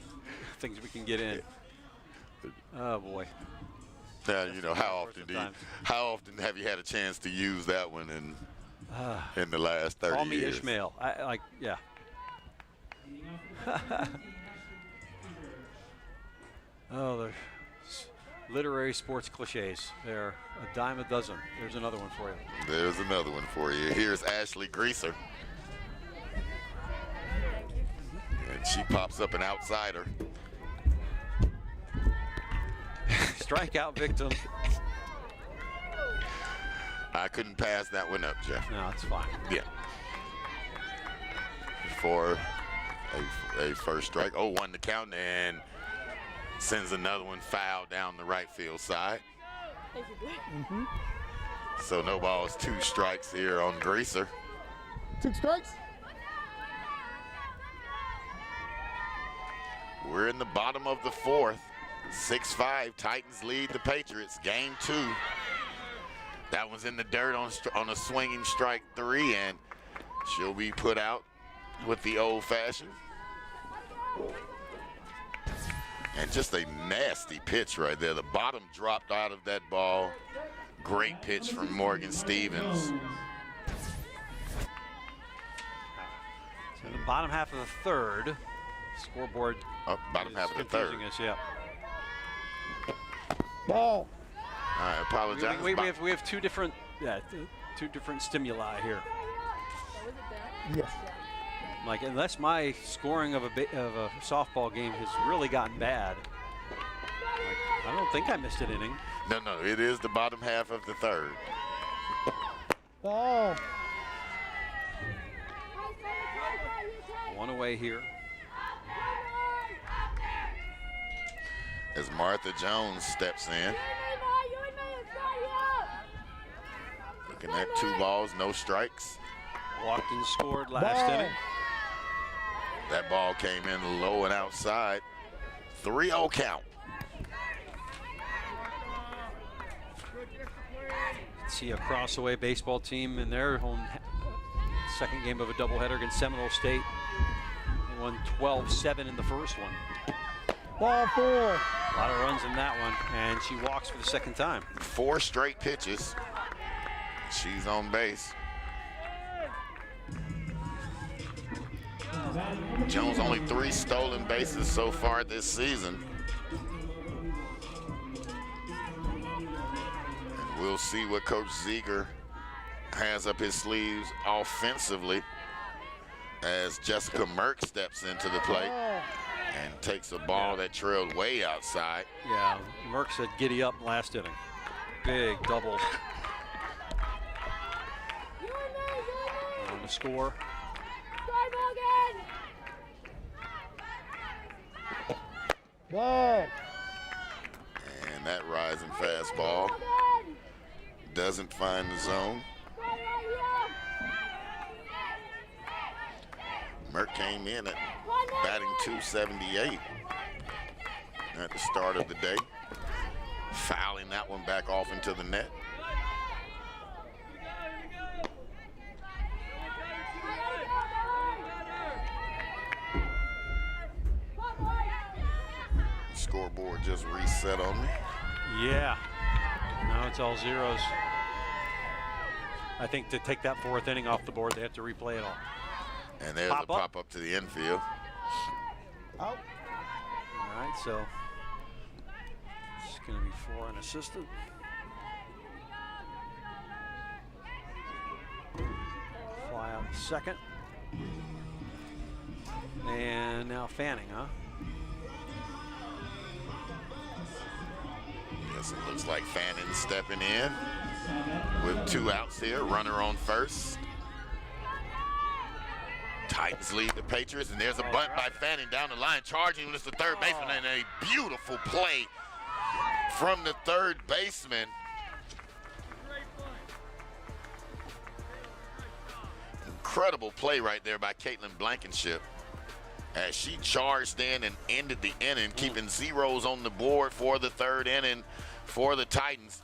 things we can get in? Oh boy. Now, you know, how often have you had a chance to use that one in the last 30 Call me years? Ishmael. Yeah. Oh, they're literary sports cliches. They're a dime a dozen. There's another one for you. There's another one for you. Here's Ashley Greaser. And she pops up an outsider. Strikeout victim. I couldn't pass that one up, Jeff. No, it's fine. Yeah. For a first strike. 0-1 to count, and sends another one foul down the right field side. So no balls, 2 strikes here on Greaser. 2 strikes. We're in the bottom of the 4th. 6-5, Titans lead the Patriots. Game 2. That one's in the dirt on a swinging strike 3, and she'll be put out with the old-fashioned. And just a nasty pitch right there. The bottom dropped out of that ball. Great pitch from Morgan Stevens. So in the bottom half of the 3rd, scoreboard. Bottom half of the 3rd. Confusing us, yeah. Ball. I apologize. We have two different stimuli here. Yes. Like, unless my scoring of a softball game has really gotten bad, like, I don't think I missed an inning. No, it is the bottom half of the 3rd. Ball. One away here. As Martha Jones steps in. Looking at 2 balls, no strikes. Watkins scored last inning. That ball came in low and outside. 3-0 count. See a cross-away baseball team in their home second game of a doubleheader against Seminole State. They won 12-7 in the first one. Ball 4. A lot of runs in that one, and she walks for the second time. 4 straight pitches. She's on base. Jones only 3 stolen bases so far this season. And we'll see what Coach Ziegler has up his sleeves offensively as Jessica Merck steps into the plate and takes a ball that trailed way outside. Yeah, Merck said giddy up last inning. Big double. On the score. Ball. And that rising fastball doesn't find the zone. Merck came in at batting .278 at the start of the day, fouling that one back off into the net. Scoreboard just reset on me. Yeah. Now it's all zeros. I think to take that 4th inning off the board, they have to replay it all. And there's a pop up to the infield. Out. All right, so it's going to be for an assistant. Fly out second. And now Fanning, huh? As it looks like Fannin stepping in with 2 outs here, runner on first. Titans lead the Patriots, and there's a bunt by Fannin down the line, charging with the third baseman, and a beautiful play from the third baseman. Incredible play right there by Caitlin Blankenship as she charged in and ended the inning, keeping zeros on the board for the third inning for the Titans.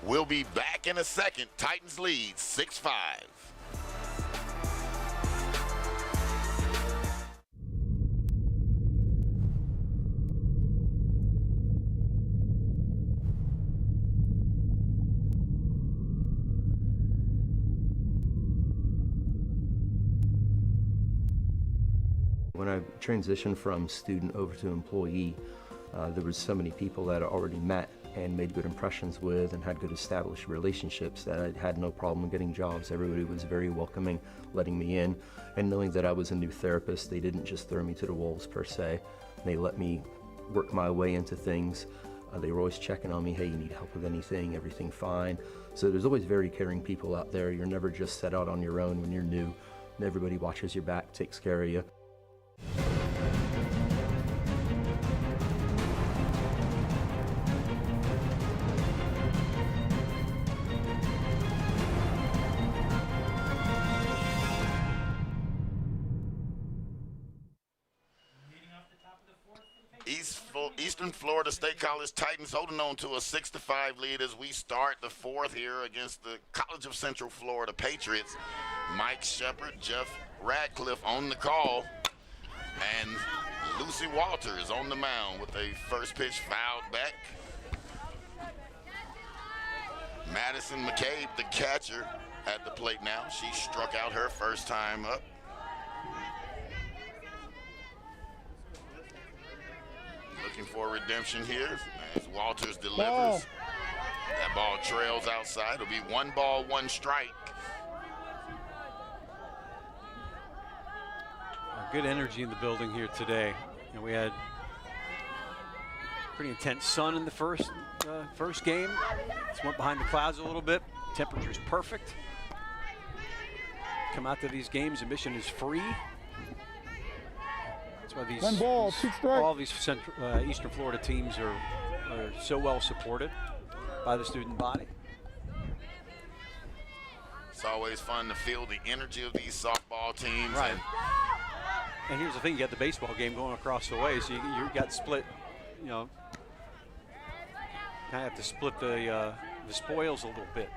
We'll be back in a second. Titans lead 6-5. When I transitioned from student over to employee, there was so many people that I already met and made good impressions with and had good established relationships that I had no problem getting jobs. Everybody was very welcoming, letting me in, and knowing that I was a new therapist, they didn't just throw me to the wolves per se. They let me work my way into things. They were always checking on me, hey, you need help with anything, everything fine. So there's always very caring people out there. You're never just set out on your own when you're new. And everybody watches your back, takes care of you. Eastern Florida State College Titans holding on to a 6-5 lead as we start the fourth here against the College of Central Florida Patriots. Mike Shepard, Jeff Radcliffe on the call, and Lucy Walters on the mound with a first pitch fouled back. Madison McCabe, the catcher, at the plate now. She struck out her first time up. Looking for redemption here as Walters delivers. That ball trails outside. It'll be 1 ball, 1 strike. Good energy in the building here today. And we had pretty intense sun in the first game. Just went behind the clouds a little bit. Temperature's perfect. Come out to these games, admission is free. That's why these 1 ball, 2 strikes. all these Eastern Florida teams are so well supported by the student body. It's always fun to feel the energy of these softball teams. Right. And here's the thing, you got the baseball game going across the way, so you got split, you know, kind of have to split the spoils a little bit.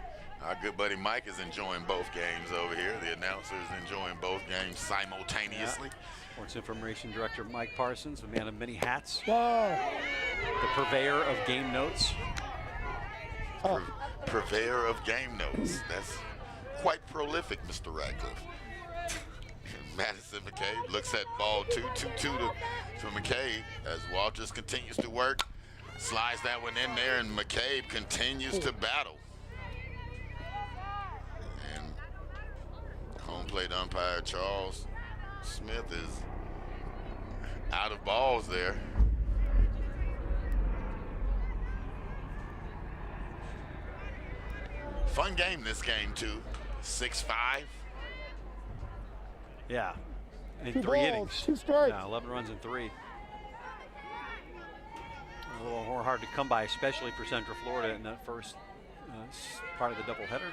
Our good buddy Mike is enjoying both games over here. The announcer is enjoying both games simultaneously. Yeah. Sports Information Director Mike Parsons, a man of many hats. Wow. The purveyor of game notes. Purveyor of game notes. That's quite prolific, Mr. Radcliffe. Madison McCabe looks at ball 2-2 to McCabe as Walters continues to work. Slides that one in there, and McCabe continues to battle. And home plate umpire Charles Smith is out of balls there. Fun game this game too. 6-5. Yeah, in 2 3 balls, innings. 2 strikes. Yeah, 11 runs in 3. A little more hard to come by, especially for Central Florida in that first part of the doubleheader.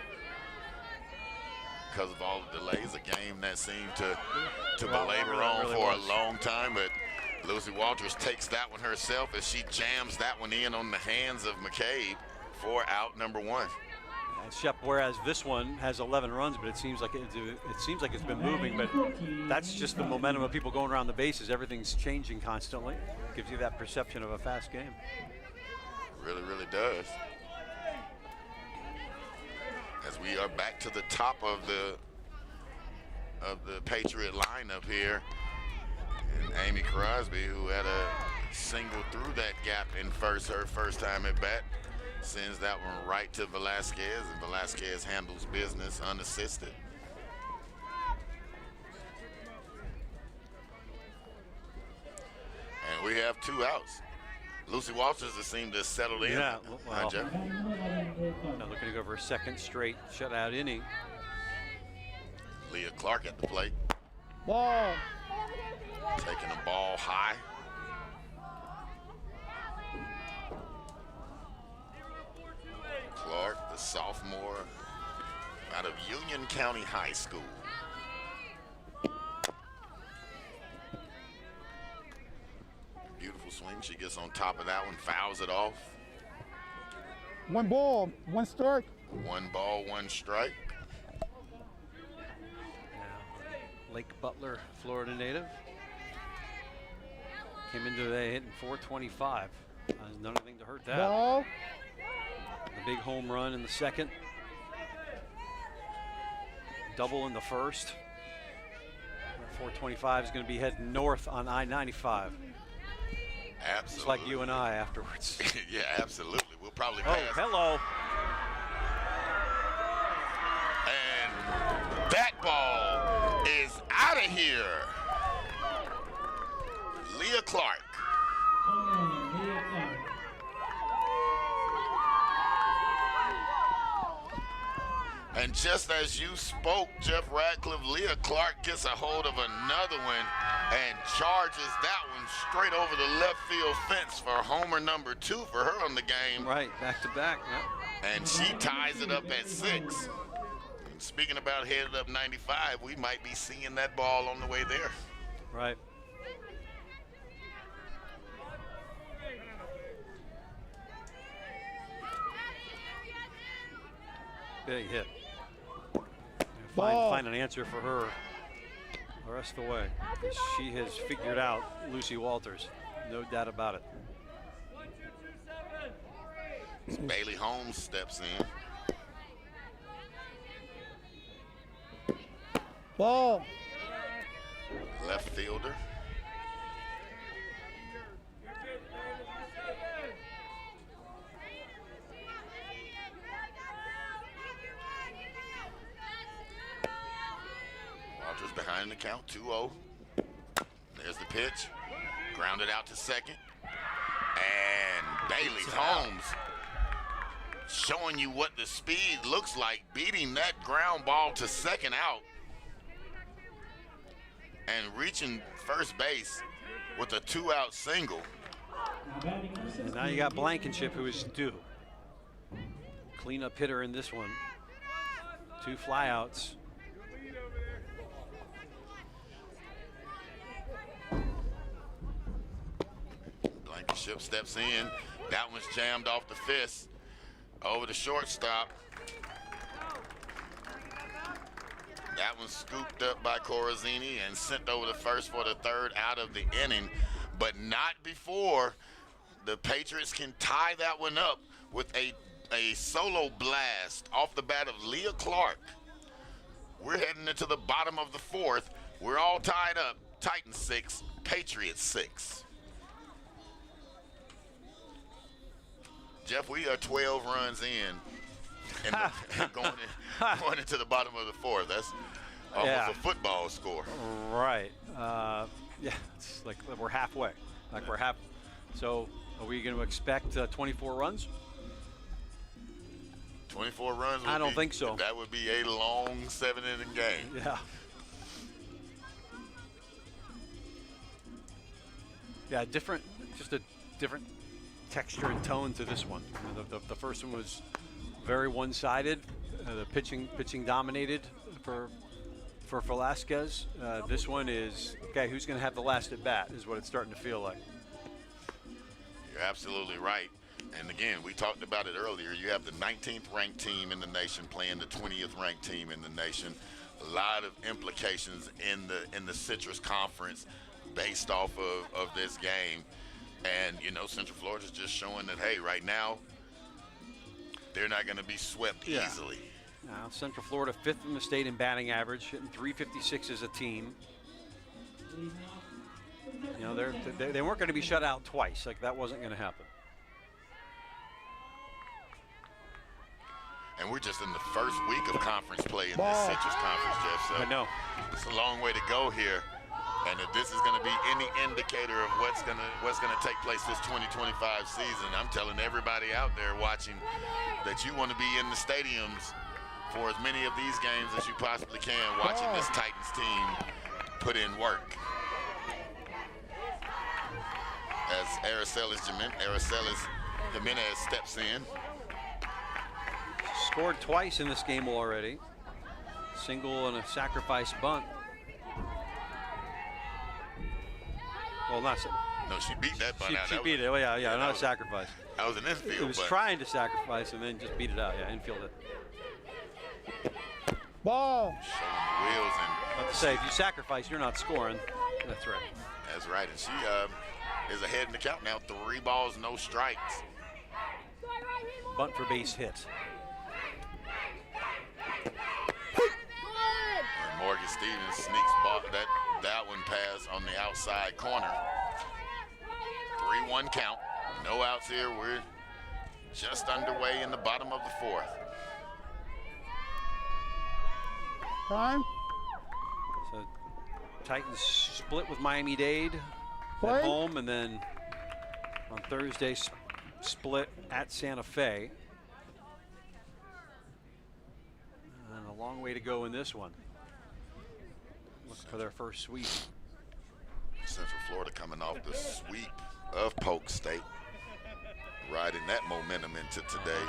Because of all the delays, a game that seemed to belabor on for a long time, but Lucy Walters takes that one herself as she jams that one in on the hands of McCabe for out number 1. Shep, whereas this one has 11 runs, but it seems like it's been moving, but that's just the momentum of people going around the bases. Everything's changing constantly. Gives you that perception of a fast game. Really, really does. As we are back to the top of the Patriot lineup here, and Amy Crosby, who had a single through that gap in first, her first time at bat, sends that one right to Velasquez, and Velasquez handles business unassisted. And we have 2 outs. Lucy Walters has seemed to have settled in. Yeah, well, Jeff? now looking to go for a second straight shutout inning. Leah Clark at the plate. Ball. Taking the ball high. Clark, the sophomore out of Union County High School. Beautiful swing. She gets on top of that one, fouls it off. 1 ball, 1 strike. 1 ball, 1 strike. Lake Butler, Florida native. Came into today hitting 425. There's nothing to hurt that. Ball. The big home run in the second. Double in the first. 425 is going to be heading north on I-95. Absolutely. Just like you and I afterwards. Yeah, absolutely. We'll probably pass. Oh, hello. And that ball is out of here. Leah Clark. And just as you spoke, Jeff Radcliffe, Leah Clark gets a hold of another one and charges that one straight over the left field fence for homer number 2 for her on the game. Right, back to back. Yep. And she ties it up at 6. And speaking about headed up 95, we might be seeing that ball on the way there. Right. Big hit. Find an answer for her the rest of the way. She has figured out Lucy Walters. No doubt about it. Bailey Holmes steps in. Ball. Left fielder. Walters behind the count, 2-0. There's the pitch. Grounded out to second. And Bailey Holmes showing you what the speed looks like, beating that ground ball to second out and reaching first base with a 2-out single. And now you got Blankenship, who is due. Cleanup hitter in this one. 2 flyouts. Blankenship steps in. That one's jammed off the fist over the shortstop. That one's scooped up by Corazzini and sent over the first for the 3rd out of the inning, but not before the Patriots can tie that one up with a solo blast off the bat of Leah Clark. We're heading into the bottom of the 4th. We're all tied up. Titans 6, Patriots 6. Jeff, we are 12 runs in and going into the bottom of the 4th. That's almost a football score. Right. Yeah, it's like we're halfway. So are we going to expect 24 runs? 24 runs? I don't think so. That would be a long 7-inning game. Yeah. Yeah, just a different texture and tone to this one. The first one was very one-sided. The pitching dominated for Velasquez. This one is, okay, who's going to have the last at bat is what it's starting to feel like. You're absolutely right. And again, we talked about it earlier. You have the 19th ranked team in the nation playing the 20th ranked team in the nation. A lot of implications in the Citrus Conference based off of this game. And, you know, Central Florida's just showing that, hey, right now, they're not going to be swept easily. Now, Central Florida 5th in the state in batting average, hitting .356 as a team. You know, they weren't going to be shut out twice. Like, that wasn't going to happen. And we're just in the first week of conference play in this Citrus Conference, Jeff. So I know. It's a long way to go here. And if this is going to be any indicator of what's going to take place this 2025 season, I'm telling everybody out there watching that you want to be in the stadiums for as many of these games as you possibly can, watching this Titans team put in work. As Aracelis Jimenez steps in. Scored twice in this game already. Single and a sacrifice bunt. Well, not no, she beat that bunt out. She beat it. Oh, yeah, not a sacrifice. That was an infield. It was trying to sacrifice and then just beat it out. Yeah, infield it. Ball. Showing the wheels and. About to say, if you sacrifice, you're not scoring. That's right. That's right, and she is ahead in the count now. 3 balls, no strikes. Bunt for base hit. And Morgan Stevens sneaks that one pass on the outside corner. 3-1 count. No outs here. We're just underway in the bottom of the 4th. Time. So Titans split with Miami-Dade Play. at home, and then on Thursday split at Santa Fe. And a long way to go in this one. Looking for their first sweep. Central Florida coming off the sweep of Polk State, riding that momentum into today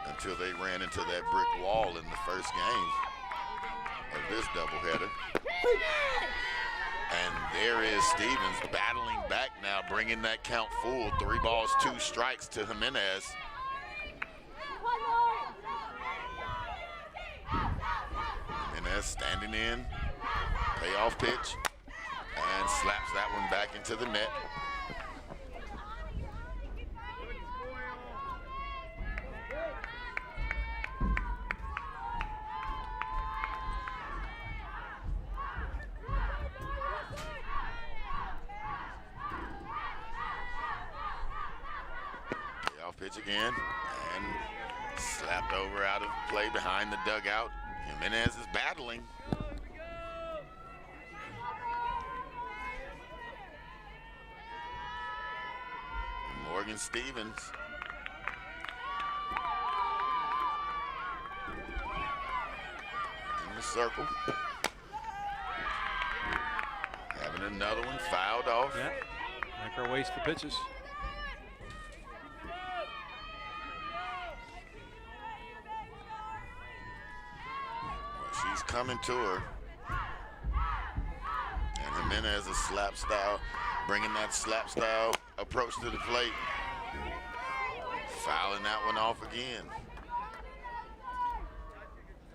until they ran into that brick wall in the first game of this doubleheader. And there is Stevens battling back now, bringing that count full. 3 balls, 2 strikes to Jimenez. Jimenez standing in, payoff pitch, and slaps that one back into the net. Pitch again, and slapped over out of play behind the dugout. Jimenez is battling. Morgan Stevens. In the circle. Having another one fouled off. Yeah, like our waste for pitches. She's coming to her. And Jimenez is slap style, bringing that slap style approach to the plate. Fouling that one off again.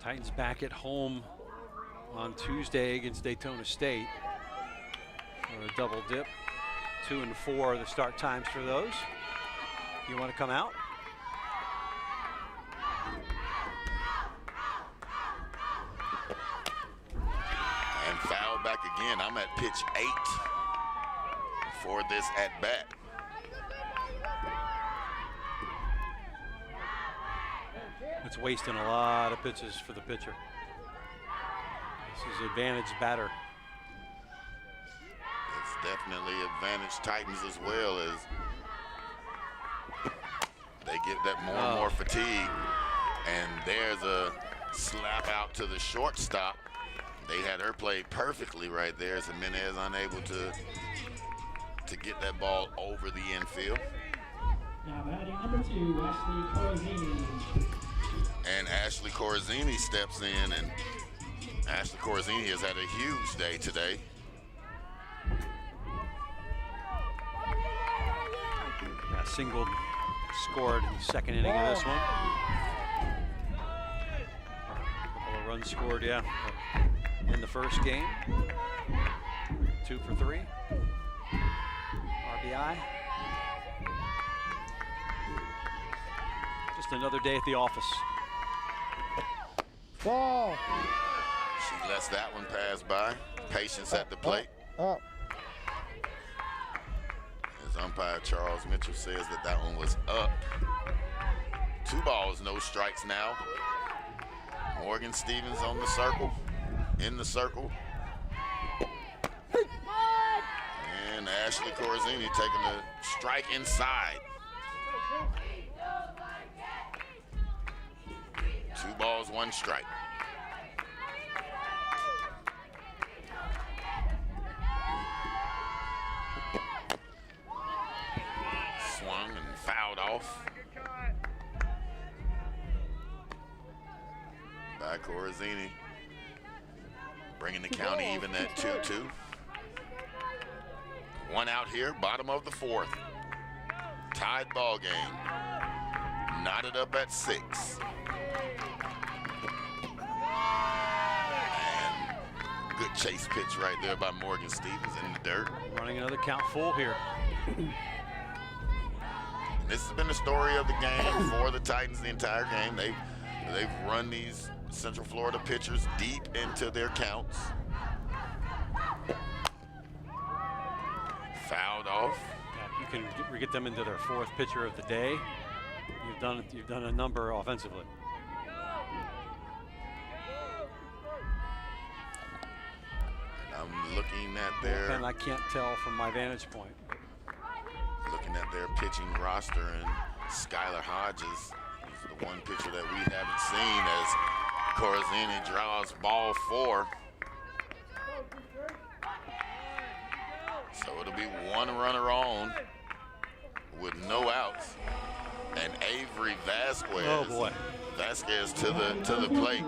Titans back at home on Tuesday against Daytona State. For a double dip. 2 and 4 are the start times for those. You want to come out? And foul back again. I'm at pitch 8 for this at bat. It's wasting a lot of pitches for the pitcher. This is advantage batter. It's definitely advantage Titans as well, as they get that more and more fatigue. And there's a slap out to the shortstop. They had her played perfectly right there. Jimenez unable to get that ball over the infield. Now batting number 2, Ashley Corzini. And Ashley Corzini steps in, and Ashley Corzini has had a huge day today. A single scored in the second inning of this one. Couple of runs scored, yeah, in the first game. 2 for 3. RBI. Just another day at the office. Ball. She lets that one pass by. Patience at the plate. Up. As umpire Charles Mitchell says that one was up. 2 balls, no strikes now. Morgan Stevens on the circle, in the circle. Ashley Corazini taking the strike inside. 2 balls, 1 strike. Swung and fouled off by Corazini, bringing the count even at 2-2. 1 out here, bottom of the 4th. Tied ball game. Knotted up at 6. And good chase pitch right there by Morgan Stevens in the dirt. Running another count full here. This has been the story of the game for the Titans the entire game. They've run these Central Florida pitchers deep into their counts. Fouled off. Yeah, you can get them into their 4th pitcher of the day. You've done a number offensively. And I'm looking at their. And I can't tell from my vantage point. Looking at their pitching roster, and Skylar Hodges is the one pitcher that we haven't seen as Corazini draws ball 4. So it'll be 1 runner on with no outs, and Avery Vasquez. Oh boy! Vasquez to the plate,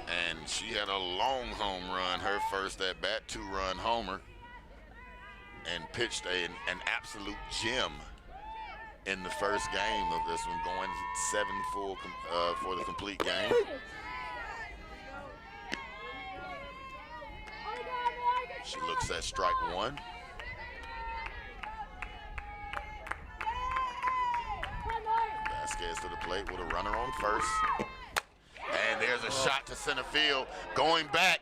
and she had a long home run, her first at bat, 2-run homer, and pitched an absolute gem in the first game of this one, going 7 full for the complete game. She looks at strike 1. Vasquez to the plate with a runner on first. And there's a shot to center field, going back,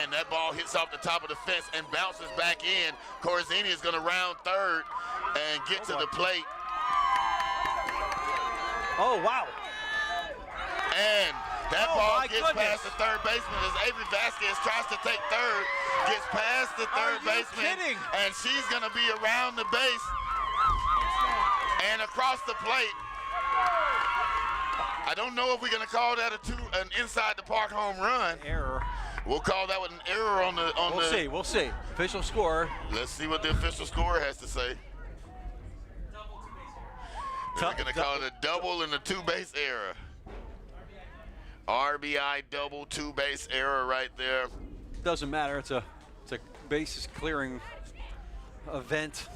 and that ball hits off the top of the fence and bounces back in. Corazini is going to round third and get to the plate. Oh, wow. And that ball gets past the third baseman as Avery Vasquez tries to take third, gets past the third baseman, and she's going to be around the base and across the plate. I don't know if we're going to call that an inside the park home run. Error. We'll call that an error on the. We'll see. Official score. Let's see what the official score has to say. We're going to call it a double and a 2-base error. RBI double, 2-base error right there. Doesn't matter. It's a bases clearing event.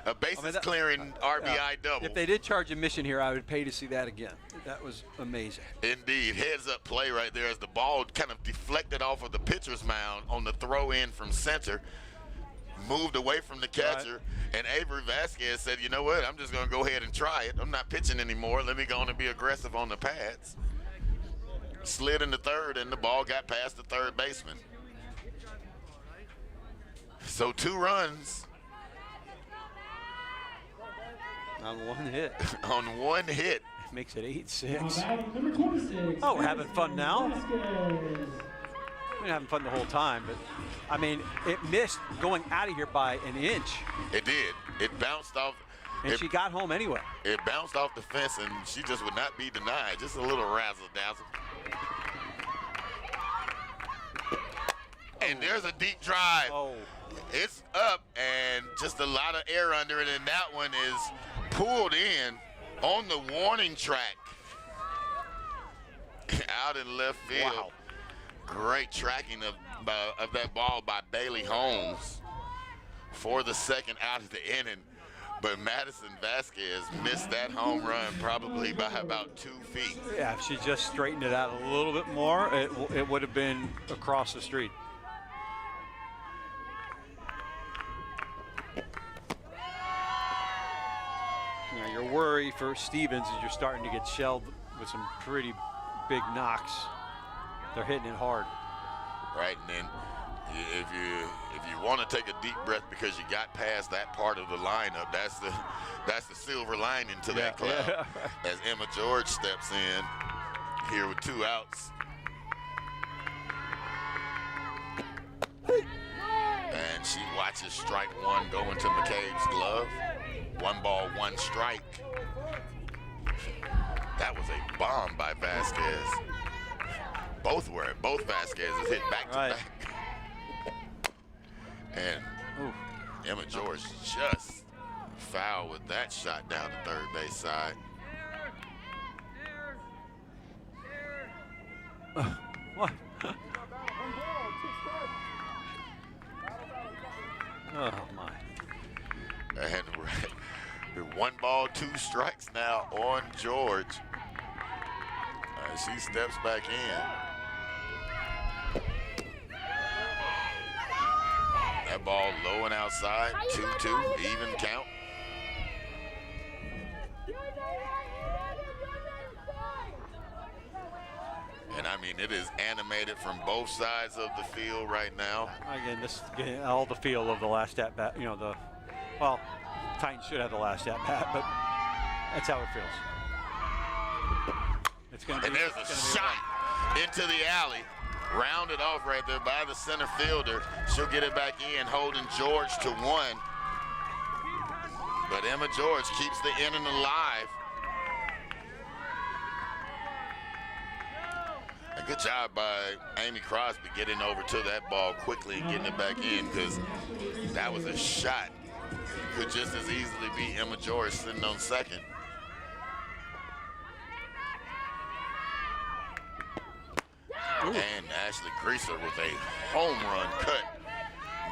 A bases clearing RBI double. If they did charge admission here, I would pay to see that again. That was amazing. Indeed. Heads up play right there as the ball kind of deflected off of the pitcher's mound on the throw in from center. Moved away from the catcher, and Avery Vasquez said, you know what, I'm just going to go ahead and try it. I'm not pitching anymore. Let me go on and be aggressive on the pads. Slid into third, and the ball got past the third baseman. So 2 runs. On 1 hit. On 1 hit. Makes it 8-6. Number 26. Oh, we're having fun now. We're having fun the whole time, but I mean, it missed going out of here by an inch. It did. It bounced off. And she got home anyway. It bounced off the fence, and she just would not be denied. Just a little razzle-dazzle. And there's a deep drive. Oh. It's up, and just a lot of air under it, and that one is pulled in on the warning track. Out in left field. Wow. Great tracking of that ball by Bailey Holmes for the second out of the inning. But Madison Vasquez missed that home run probably by about 2 feet. Yeah, if she just straightened it out a little bit more, it would have been across the street. Now, your worry for Stevens is you're starting to get shelled with some pretty big knocks. They're hitting it hard. Right, and then if you want to take a deep breath because you got past that part of the lineup, that's the silver lining to that cloud. Yeah. As Emma George steps in here with 2 outs. Watches strike one go into McCabe's glove. 1 ball, 1 strike. That was a bomb by Vasquez. Both Vasquez's hit back to back. And Emma George just fouled with that shot down the third base side. What? Oh my. And 1 ball, 2 strikes now on George. She steps back in. That ball low and outside, 2-2, even count. And I mean, it is animated from both sides of the field right now. Again, this is getting all the feel of the last at bat. You know, Titans should have the last at bat, but that's how it feels. It's going to be. And there's a shot into the alley, rounded off right there by the center fielder. She'll get it back in, holding George to 1. But Emma George keeps the inning alive. A good job by Amy Crosby getting over to that ball quickly and getting it back in, because that was a shot. Could just as easily be Emma George sitting on second. And Ashley Greaser with a home run cut,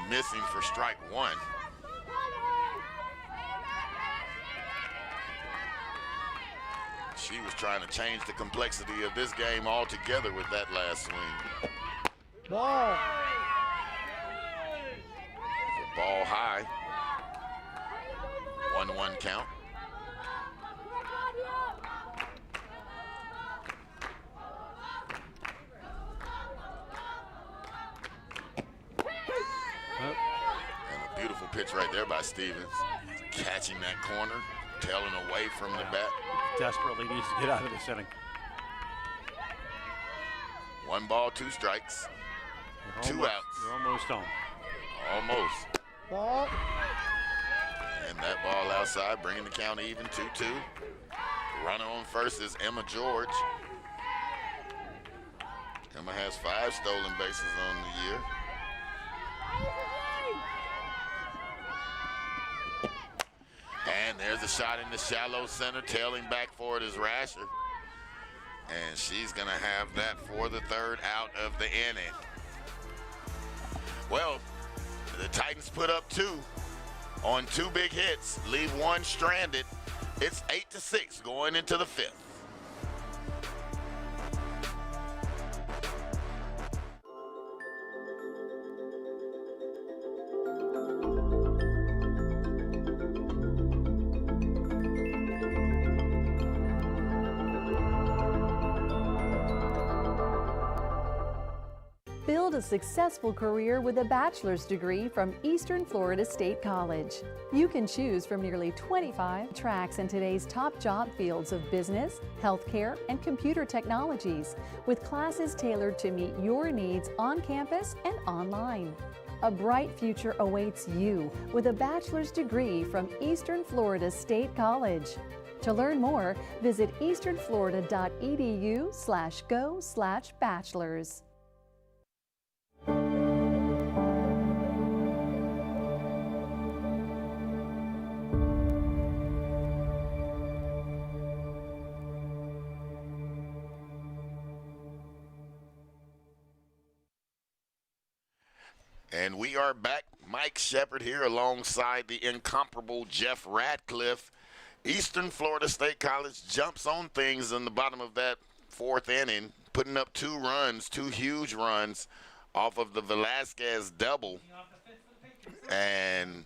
missing for strike 1. She was trying to change the complexity of this game altogether with that last swing. Ball. The ball high. 1-1 count. And a beautiful pitch right there by Stevens. Catching that corner, tailing away from the bat. Desperately needs to get out of this inning. 1 ball, 2 strikes. Two outs. You're almost home. Almost. Ball. And that ball outside, bringing the count even, 2-2. Runner on first is Emma George. Emma has 5 stolen bases on the year. And there's a shot in the shallow center, tailing back for it is Rasher. And she's gonna have that for the 3rd out of the inning. Well, the Titans put up 2 on 2 big hits, leave 1 stranded. It's 8-6 going into the 5th. Build a successful career with a bachelor's degree from Eastern Florida State College. You can choose from nearly 25 tracks in today's top job fields of business, healthcare, and computer technologies, with classes tailored to meet your needs on campus and online. A bright future awaits you with a bachelor's degree from Eastern Florida State College. To learn more, visit easternflorida.edu/go/bachelors. And we are back. Mike Shepard here alongside the incomparable Jeff Radcliffe. Eastern Florida State College jumps on things in the bottom of that 4th inning, putting up 2 runs, 2 huge runs off of the Velasquez double. And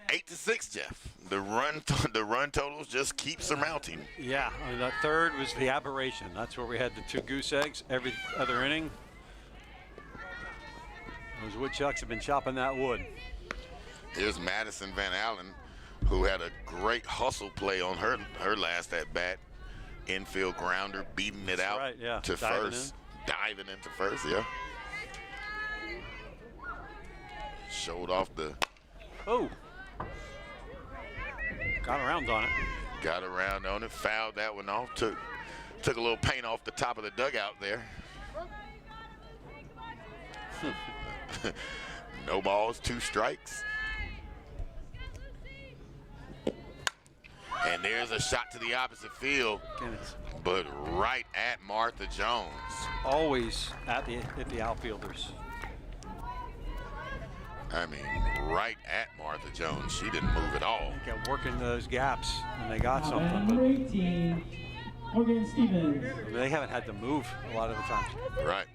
8-6, Jeff. The run totals just keep surmounting. Yeah, I mean, that 3rd was the aberration. That's where we had the 2 goose eggs every other inning. Those woodchucks have been chopping that wood. Here's Madison Van Allen, who had a great hustle play on her last at bat. Infield grounder, beating it out to first, diving into first, yeah. showed off the. Oh. Got around on it. Got around on it, fouled that one off, took a little paint off the top of the dugout there. No balls, 2 strikes. And there's a shot to the opposite field, but right at Martha Jones. Always at the outfielders. I mean, right at Martha Jones. She didn't move at all. They kept working those gaps, and they got Number something. 18, Morgan Stevens. But they haven't had to move a lot of the time. Right.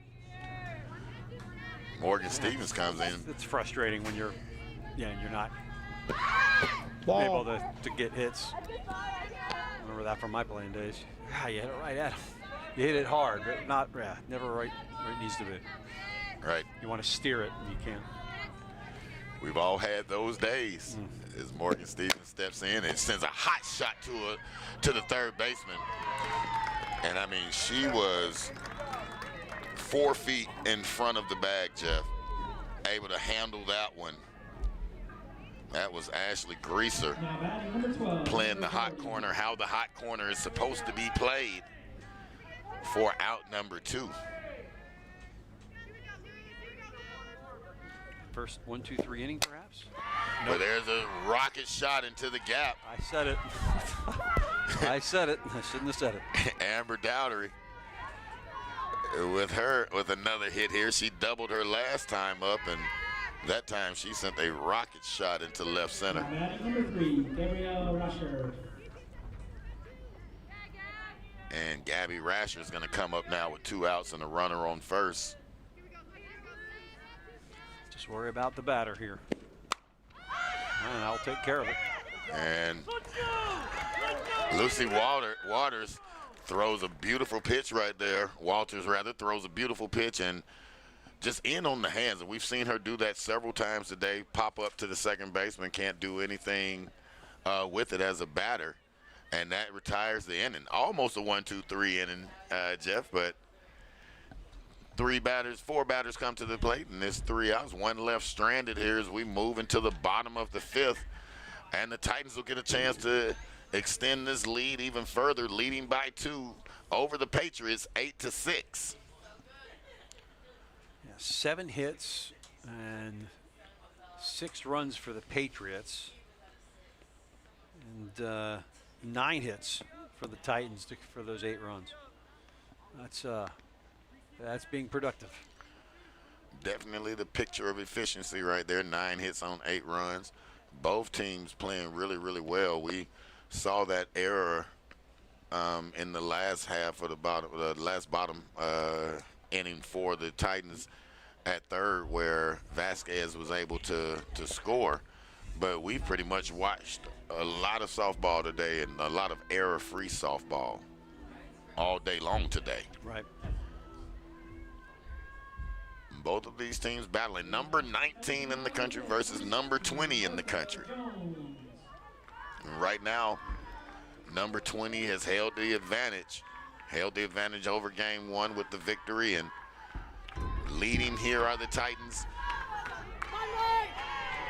Morgan Stevens comes in. It's frustrating when you're not Ball. able to get hits. I remember that from my playing days. You hit it right at him. You hit it hard, but never right where it needs to be. Right. You want to steer it, and you can't. We've all had those days. As Morgan Stevens steps in and sends a hot shot to the third baseman. And I mean, she was 4 feet in front of the bag, Jeff, able to handle that one. That was Ashley Greaser Now batting number 12. playing the hot corner, how the hot corner is supposed to be played for out number 2. First 1, 2, 3 inning, perhaps. But there's a rocket shot into the gap. I said it. I said it. I shouldn't have said it. Amber Dowdery with another hit here. She doubled her last time up, and that time she sent a rocket shot into left center. Now batting number 3, Gabrielle Rasher. And Gabby Rasher is going to come up now with 2 outs and a runner on first. Just worry about the batter here. And I'll take care of it. And Lucy Waters throws a beautiful pitch right there. Walters, rather, throws a beautiful pitch and just in on the hands. And we've seen her do that several times today. Pop up to the second baseman, can't do anything with it as a batter. And that retires the inning. Almost a 1-2-3 inning, Jeff, but 4 batters come to the plate, and there's 3 outs. 1 left stranded here as we move into the bottom of the 5th. And the Titans will get a chance to extend this lead even further, leading by 2 over the Patriots, 8-6. 7 hits and 6 runs for the Patriots. And 9 hits for the Titans for those 8 runs. That's being productive. Definitely the picture of efficiency right there. 9 hits on 8 runs. Both teams playing really, really well. We saw that error in the last half of the last bottom inning for the Titans at third, where Vasquez was able to score. But we pretty much watched a lot of softball today and a lot of error-free softball all day long today. Right. Both of these teams battling number 19 in the country versus number 20 in the country. And right now, number 20 has held the advantage over game 1 with the victory, and leading here are the Titans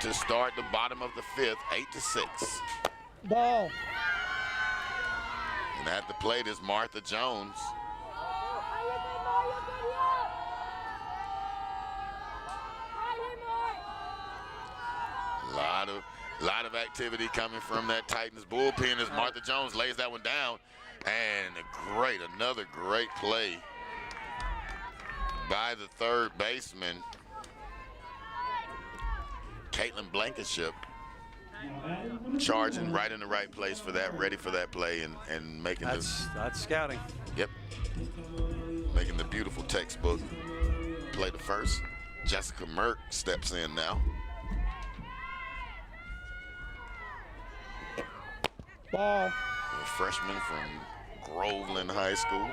to start the bottom of the 5th, 8-6. Ball. And at the plate is Martha Jones. A lot of activity coming from that Titans bullpen as Martha Jones lays that one down. And another great play by the third baseman, Caitlin Blankenship, charging right in the right place for that, ready for that play, and making that's scouting. Yep. Making the beautiful textbook play to first. Jessica Merck steps in now. Ball. A freshman from Groveland High School.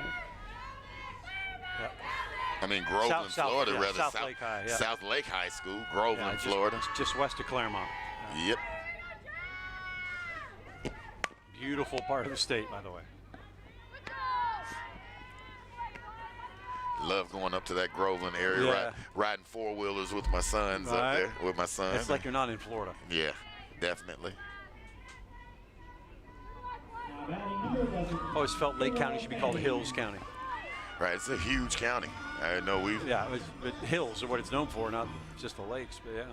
Yep. I mean, Groveland, Florida, rather. South Lake High. Yeah. South Lake High School, Groveland, Florida. Just west of Claremont. Yep. Beautiful part of the state, by the way. Love going up to that Groveland area, Yeah. riding four-wheelers with my sons up Right. there, with my son. It's like you're not in Florida. Yeah, definitely. Now batting number 11. Always felt Lake County should be called Hills County. Right, it's a huge county. I know we've, Yeah, but hills are what it's known for, not just the lakes, but yeah.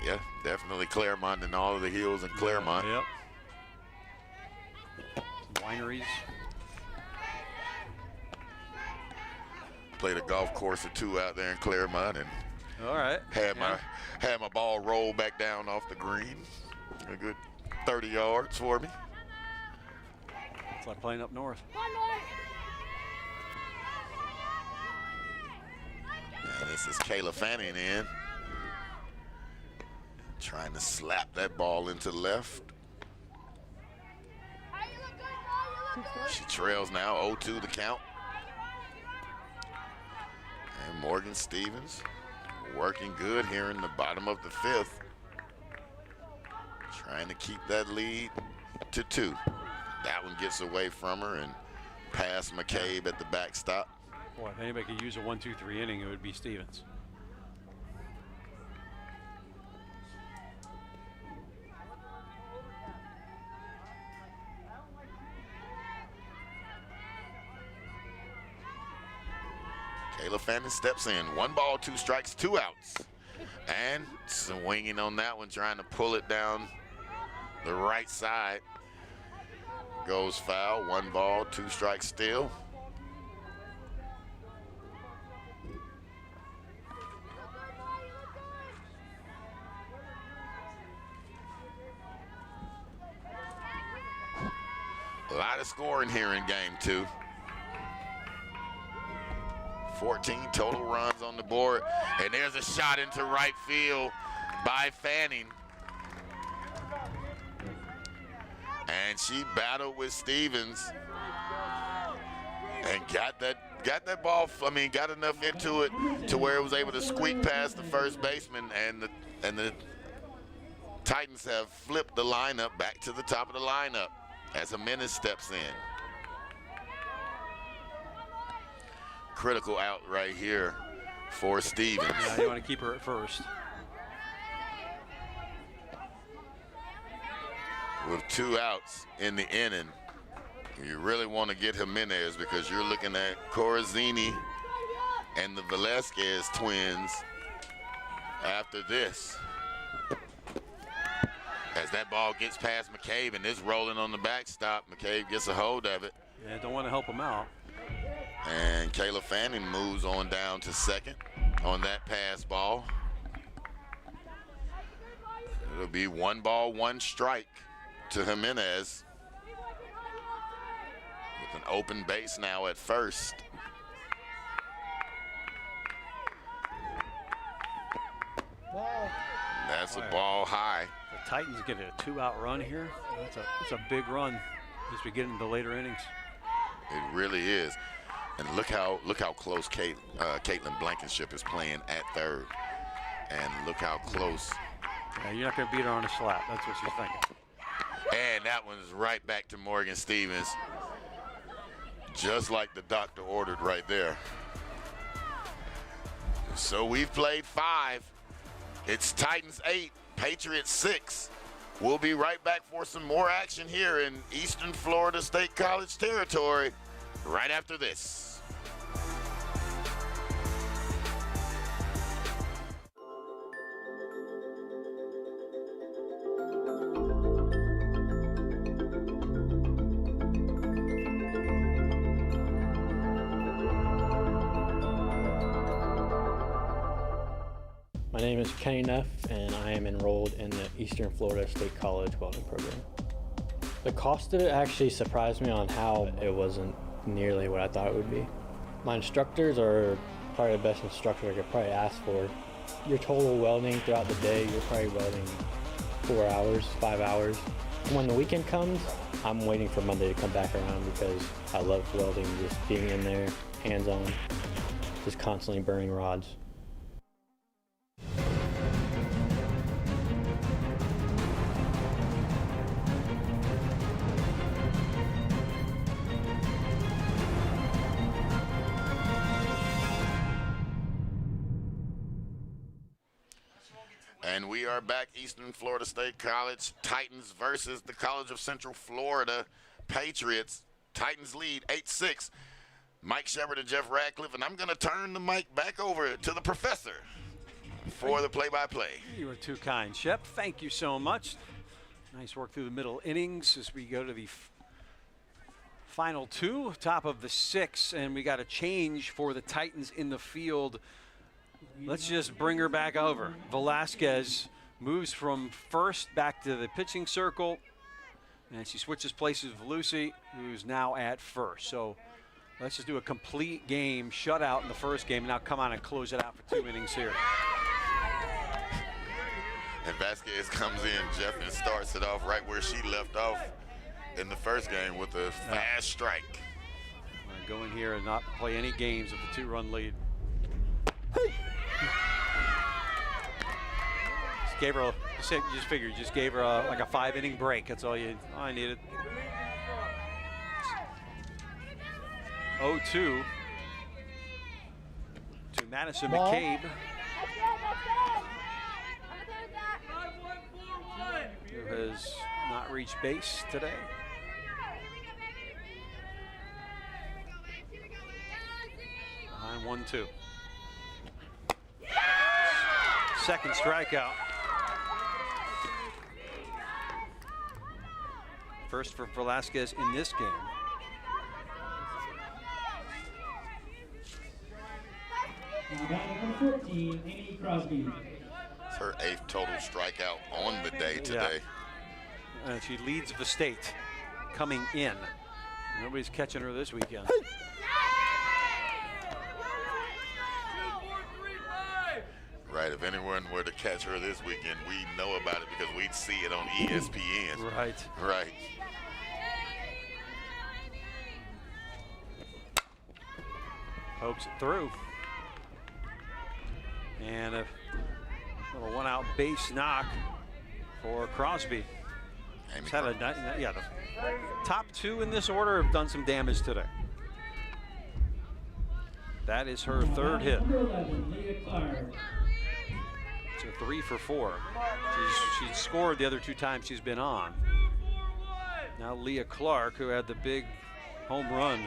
yeah, definitely Claremont and all of the hills in Claremont. Yep. Some wineries. Played a golf course or two out there in Claremont and All right. had my ball roll back down off the green. A good 30 yards for me. It's like playing up north. And this is Kayla Fanning in. Trying to slap that ball into left. She trails now 0-2 the count. And Morgan Stevens working good here in the bottom of the fifth. Trying to keep that lead to 2. That one gets away from her and past McCabe at the backstop. Boy, if anybody could use a 1-2-3 inning, it would be Stevens. Kayla Fanning steps in. 1 ball, 2 strikes, 2 outs. And swinging on that one, trying to pull it down the right side. Goes foul. 1 ball, 2 strikes still. A lot of scoring here in game 2. 14 total runs on the board. And there's a shot into right field by Fanning. And she battled with Stevens and got that ball, got enough into it to where it was able to squeak past the first baseman, and the Titans have flipped the lineup back to the top of the lineup as Jimenez steps in. Critical out right here for Stevens. Yeah, you want to keep her at first. With 2 outs in the inning, you really want to get Jimenez because you're looking at Corazzini and the Velasquez twins after this. As that ball gets past McCabe and is rolling on the backstop, McCabe gets a hold of it. Yeah, don't want to help him out. And Kayla Fanning moves on down to second on that pass ball. It'll be 1 ball, 1 strike to Jimenez. With an open base now at first. Ball. That's a ball high. The Titans get a 2-out run here. That's a big run as we get into later innings. It really is. And look how close Caitlin Blankenship is playing at third. And look how close. Yeah, you're not going to beat her on a slap. That's what she's thinking. And that one's right back to Morgan Stevens. Just like the doctor ordered right there. So we've played 5. It's Titans 8, Patriots 6. We'll be right back for some more action here in Eastern Florida State College territory right after this. My name is Kenny Neff, and I am enrolled in the Eastern Florida State College welding program. The cost of it actually surprised me on how it wasn't nearly what I thought it would be. My instructors are probably the best instructor I could probably ask for. Your total welding throughout the day, you're probably welding 4 hours, 5 hours. When the weekend comes, I'm waiting for Monday to come back around because I love welding, just being in there, hands-on, just constantly burning rods. And we are back, Eastern Florida State College Titans versus the College of Central Florida Patriots. Titans lead 8-6. Mike Shepard and Jeff Radcliffe, and I'm going to turn the mic back over to the professor for the play-by-play. You were too kind, Shep. Thank you so much. Nice work through the middle innings as we go to the final two, top of the 6, and we got a change for the Titans in the field. Let's just bring her back over. Velasquez moves from first back to the pitching circle, and she switches places with Lucy, who's now at first. So let's just do a complete game shutout in the first game, and now come on and close it out for 2 innings here. And Vasquez comes in, Jeff, and starts it off right where she left off in the first game with a fast strike. Go in here and not play any games with the 2-run lead. Just gave her, just gave her like a 5-inning break. That's all I needed. 0-2 to Madison McCabe, who has not reached base today. Behind 1-2. Second strikeout. First for Velasquez in this game. Now batting number 14, Amy Crosby. It's her 8th total strikeout on the day today. Yeah. And she leads the state coming in. Nobody's catching her this weekend. Right, if anyone were to catch her this weekend, we'd know about it because we'd see it on ESPN. Right. Right. Pokes it through. And a little 1-out base knock for Crosby. Amy Had the top 2 in this order have done some damage today. That is her 3rd hit. Number 11, Leah Clark. So 3 for 4. She's scored the other 2 times she's been on. Now Leah Clark, who had the big home run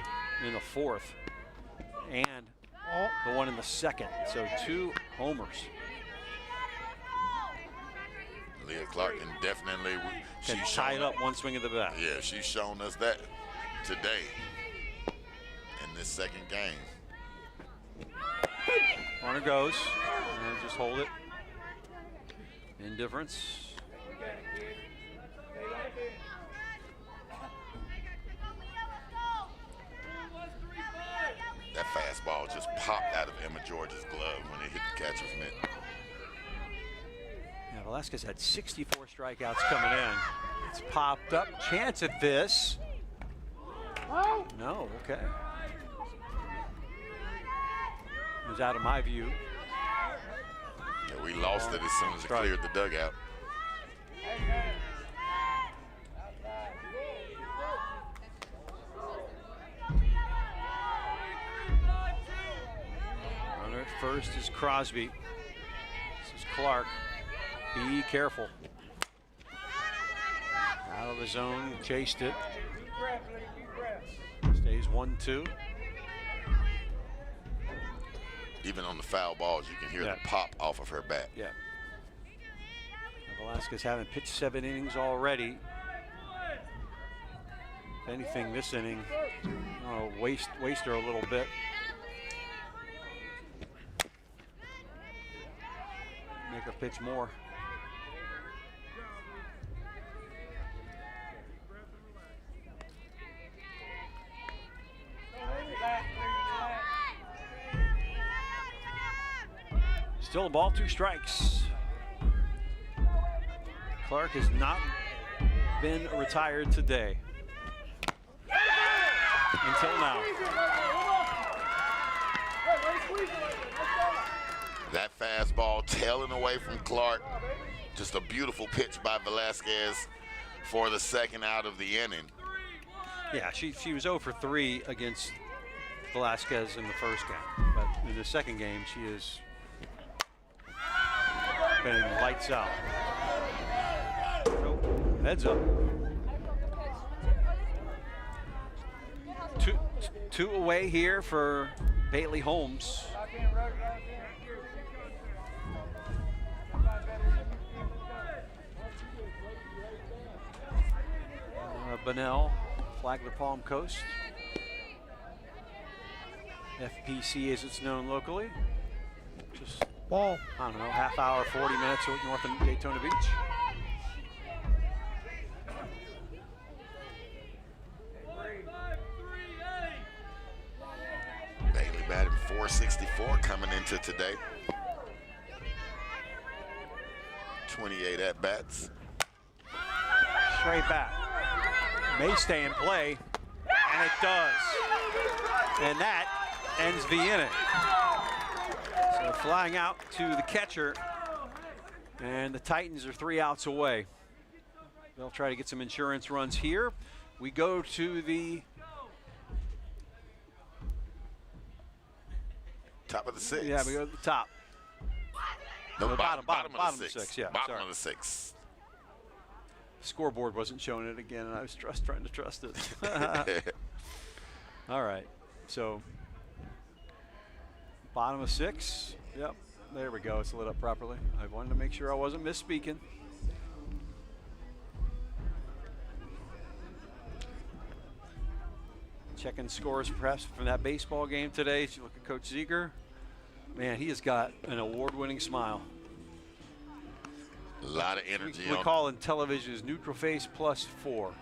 in the 4th, and the one in the 2nd. So 2 homers. Leah Clark can definitely Can tie it up 1 swing of the bat. Yeah, she's shown us that today in this 2nd game. Runner goes, and just hold it. Indifference. That fastball just popped out of Emma George's glove when it hit the catcher's mitt. Yeah, Velasquez had 64 strikeouts coming in. It's popped up. Chance at this. No, okay. It was out of my view. Yeah, we lost it as soon as it cleared the dugout. Runner at first is Crosby. This is Clark. Be careful. Out of the zone, chased it. Stays 1-2. Even on the foul balls, you can hear the pop off of her bat. Yeah. Velasquez having pitched 7 innings already. If anything, this inning, waste her a little bit. Make her pitch more. Still a ball, 2 strikes. Clark has not been retired today. Until now. That fastball tailing away from Clark. Just a beautiful pitch by Velasquez for the 2nd out of the inning. Yeah, she was 0 for 3 against Velasquez in the first game. But in the 2nd game, she is and lights out. So, heads up. Two away here for Bailey Holmes. Bunnell, Flagler Palm Coast. FPC as it's known locally. Just, Ball. I don't know, half hour, 40 minutes north of Daytona Beach. Bailey batting .464 coming into today. 28 at-bats. Straight back. May stay in play, and it does. And that ends the inning. So flying out to the catcher, and the Titans are 3 outs away. They'll try to get some insurance runs here. We go to the top of the 6th. Yeah, we go to the top. No, bottom of the 6th. 6th, yeah. Bottom Sorry. of the 6th. Scoreboard wasn't showing it again, and I was trying to trust it. All right, so bottom of 6. Yep, there we go. It's lit up properly. I wanted to make sure I wasn't misspeaking. Checking scores perhaps from that baseball game today. If you look at Coach Ziegler, man, he has got an award-winning smile. A lot of energy. We call in television is neutral face +4.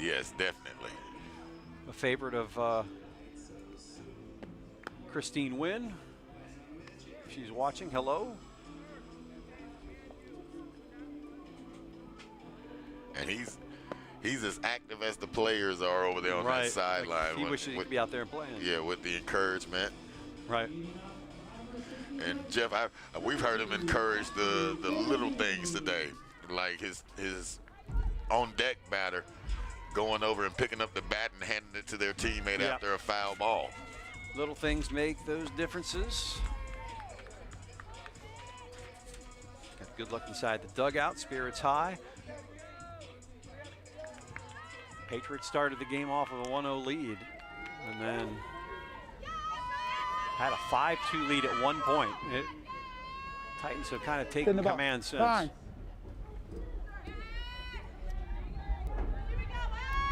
Yes, definitely. A favorite of Christine Wynn. If she's watching, hello. And he's as active as the players are over there on that sideline. Like he wishes he could be out there and playing. Yeah, with the encouragement. Right. And Jeff, we've heard him encourage the little things today, like his on deck batter going over and picking up the bat and handing it to their teammate after a foul ball. Little things make those differences. Got good luck inside the dugout. Spirits high. Patriots started the game off with a 1-0 lead, and then had a 5-2 lead at one point. Titans have kind of taken command since. Fine.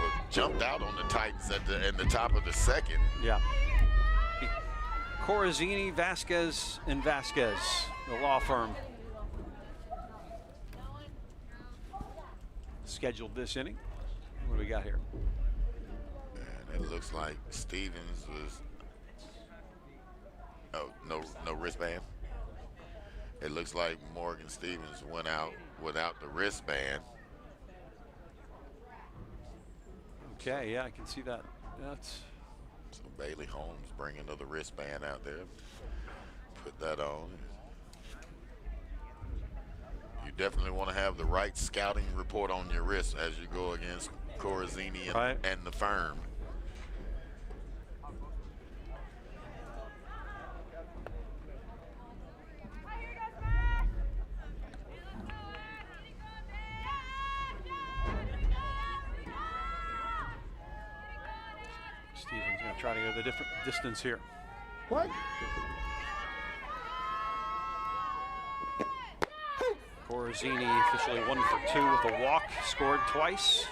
Well, jumped out on the Titans in the top of the 2nd. Yeah. Corazini, Vasquez, and Vasquez, the law firm, scheduled this inning. What do we got here? And it looks like Stevens was. Oh, no wristband. It looks like Morgan Stevens went out without the wristband. Okay, yeah, I can see that. That's so Bailey Holmes bringing another wristband out there. Put that on. You definitely want to have the right scouting report on your wrist as you go against Corazini and the firm. Stevens going to try to go the different distance here. What? Corazini officially 1 for 2 with a walk, scored twice.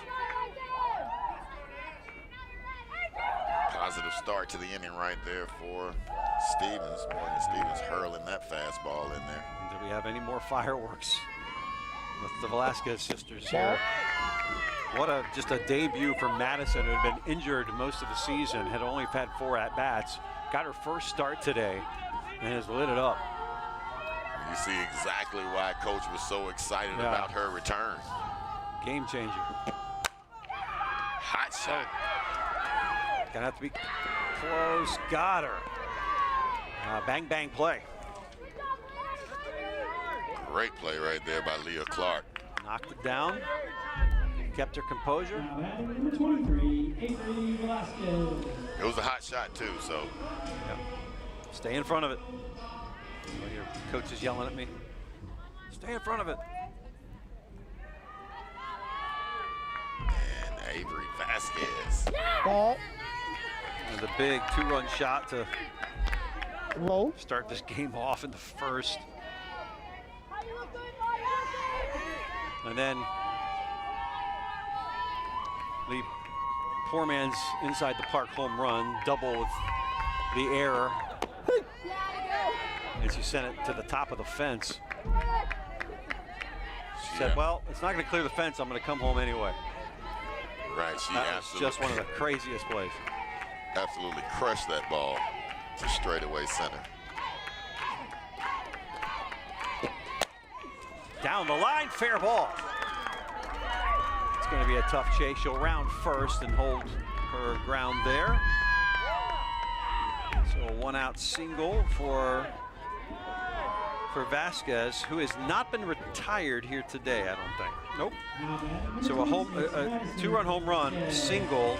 Positive start to the inning right there for Stevens. Morgan Stevens hurling that fastball in there. Do we have any more fireworks with the Velasquez sisters here? What just a debut for Madison, who had been injured most of the season, had only had 4 at-bats. Got her first start today and has lit it up. You see exactly why Coach was so excited about her return. Game changer. Hot shot. Gonna have to be close. Got her. Bang, bang play. Great play right there by Leah Clark. Knocked it down. Kept her composure. Now batting number 23, Avery Velasquez. It was a hot shot too, so. Stay in front of it. Oh, your coach is yelling at me. Stay in front of it. And Avery Vasquez. Ball. And the big 2-run shot to Low. start this game off in the first. And then the poor man's inside the park home run, double with the error as he sent it to the top of the fence. She said, well, it's not going to clear the fence. I'm going to come home anyway. Right, she That was absolutely, just one of the craziest plays. absolutely crushed that ball to straightaway center. Down the line, fair ball. It's going to be a tough chase. She'll round first and hold her ground there. So a 1-out single for Vasquez, who has not been retired here today, I don't think. Nope. So a 2-run home run, single,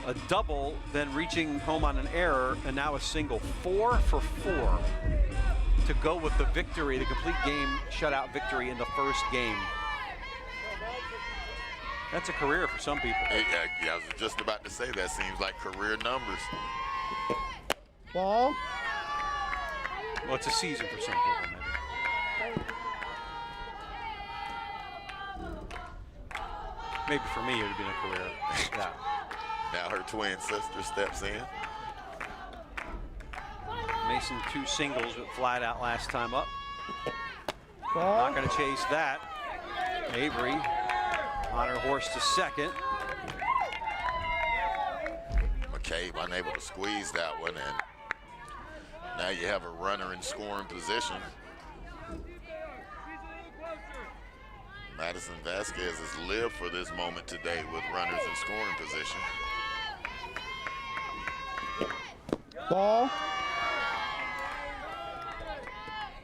a double, then reaching home on an error, and now a single. 4 for 4 to go with the victory, the complete game shutout victory in the first game. That's a career for some people. Yeah, I was just about to say that seems like career numbers. Ball. Well, it's a season for some people, maybe. Maybe for me, it would have been a career. Yeah. Now her twin sister steps in. Mason 2 singles, but flied out last time up. Ball. Not going to chase that. Avery on her horse to second. McCabe unable to squeeze that one, and now you have a runner in scoring position. Madison Vasquez has lived for this moment today with runners in scoring position. Ball.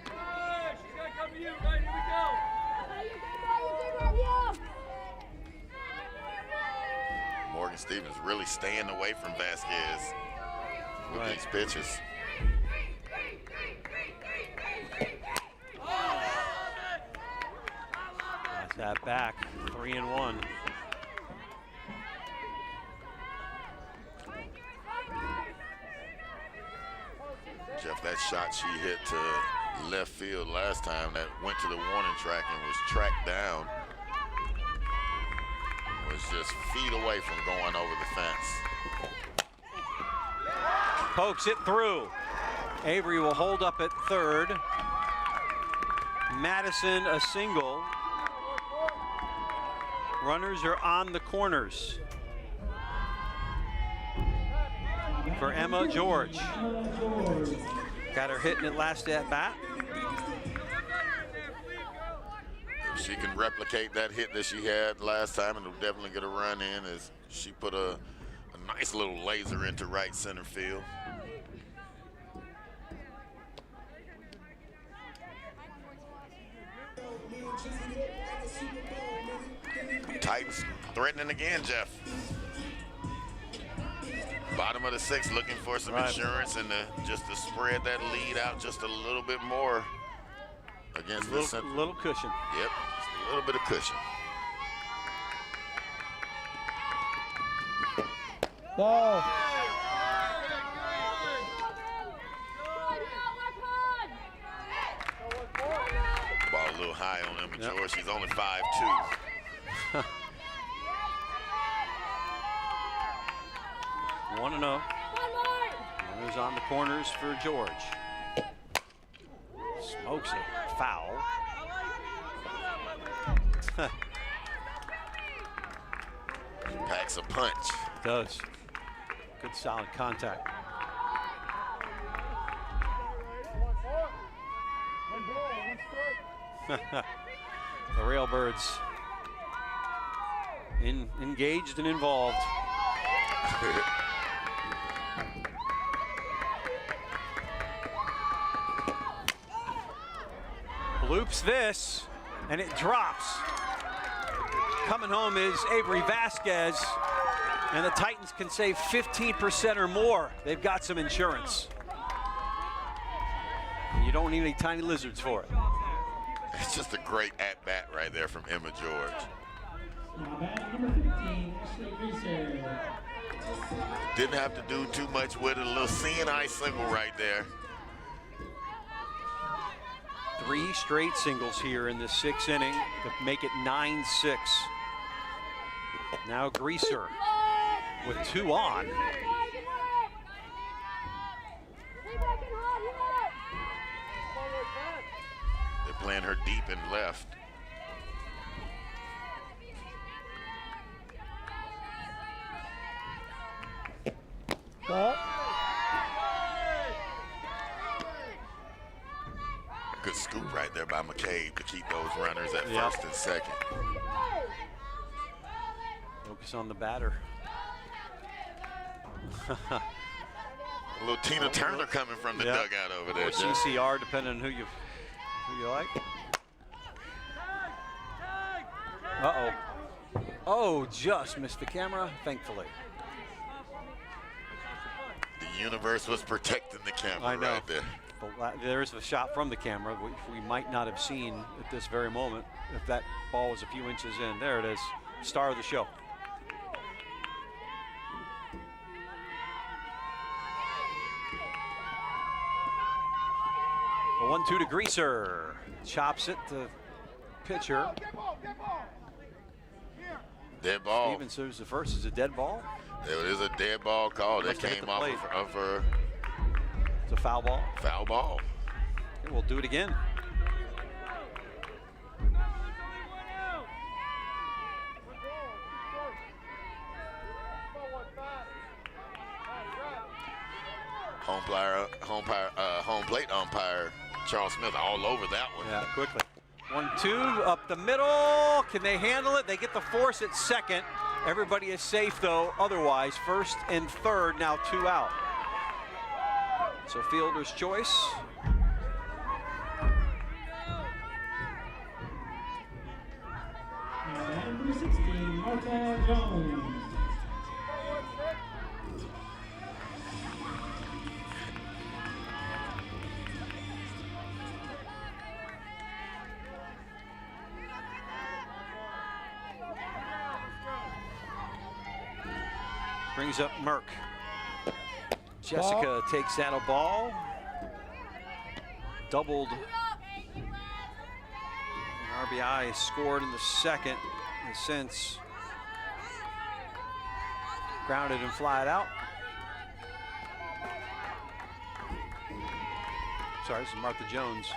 She's gonna come to you, right? Here we go. Morgan Stevens really staying away from Vasquez with these pitches. That's that back, 3-1. Jeff, that shot she hit to left field last time that went to the warning track and was tracked down was just feet away from going over the fence. Pokes it through. Avery will hold up at third. Madison a single. Runners are on the corners. For Emma George. Got her hitting it last at bat. If she can replicate that hit that she had last time, and it'll definitely get a run in as she put a nice little laser into right center field. Titans threatening again, Jeff. Bottom of the 6th, looking for some insurance and just to spread that lead out just a little bit more against a little cushion. Yep, just a little bit of cushion. Ball. Ball a little high on Emma George. She's only 5'2". Want to know. Runners on the corners for George. Smokes it. Foul. Packs a punch. Does. Good solid contact. The Railbirds engaged and involved. Loops this, and it drops. Coming home is Avery Vasquez, and the Titans can save 15% or more. They've got some insurance. You don't need any tiny lizards for it. It's just a great at-bat right there from Emma George. Now batting number 15, Ashley Greaser. Didn't have to do too much with it. A little CNI single right there. 3 straight singles here in this 6th inning to make it 9-6. Now Greaser with 2 on. They're playing her deep and left. Ball. Good scoop right there by McCabe to keep those runners at Yep. first and second. Focus on the batter. A little Tina Turner coming from the Yep. dugout over there. Or Jeff. CCR, depending on who you like. Uh-oh. Oh, just missed the camera, thankfully. The universe was protecting the camera I know. right there. There's a shot from the camera which we might not have seen at this very moment if that ball was a few inches in. There it is, star of the show. A 1-2 to Greaser. Chops it to pitcher. Dead ball. Stevens says the first is a dead ball. It is a dead ball call that Must have hit came the off plate. of her It's a foul ball. foul ball. Okay, we'll do it again. Home plate umpire Charles Smith all over that one. Yeah, quickly. 1-2 up the middle. Can they handle it? They get the force at second. Everybody is safe though. Otherwise, first and third, now 2 out. So fielder's choice. Now batting number 16, Martha Jones. Brings up Merck. Jessica takes that a ball. Doubled. An RBI scored in the second. And since grounded and flied out. Sorry, this is Martha Jones.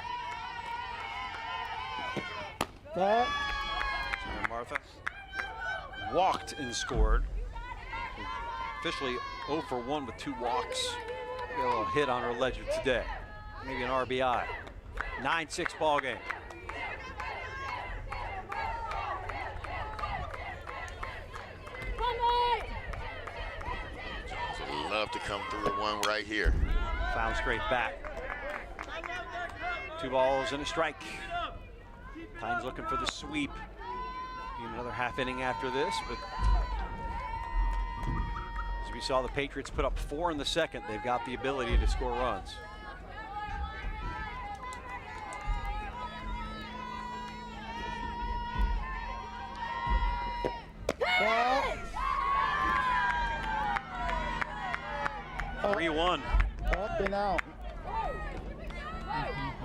Ball. Sorry, Martha. Walked and scored. Officially 0 for 1 with 2 walks. Got a little hit on her ledger today. Maybe an RBI. 9-6 ball game. Would love to come through with one right here. Found straight back. 2 balls and a strike. Tynes looking for the sweep. Need another half inning after this, but as we saw the Patriots put up 4 in the second, they've got the ability to score runs. Ball. 3-1 Up and out.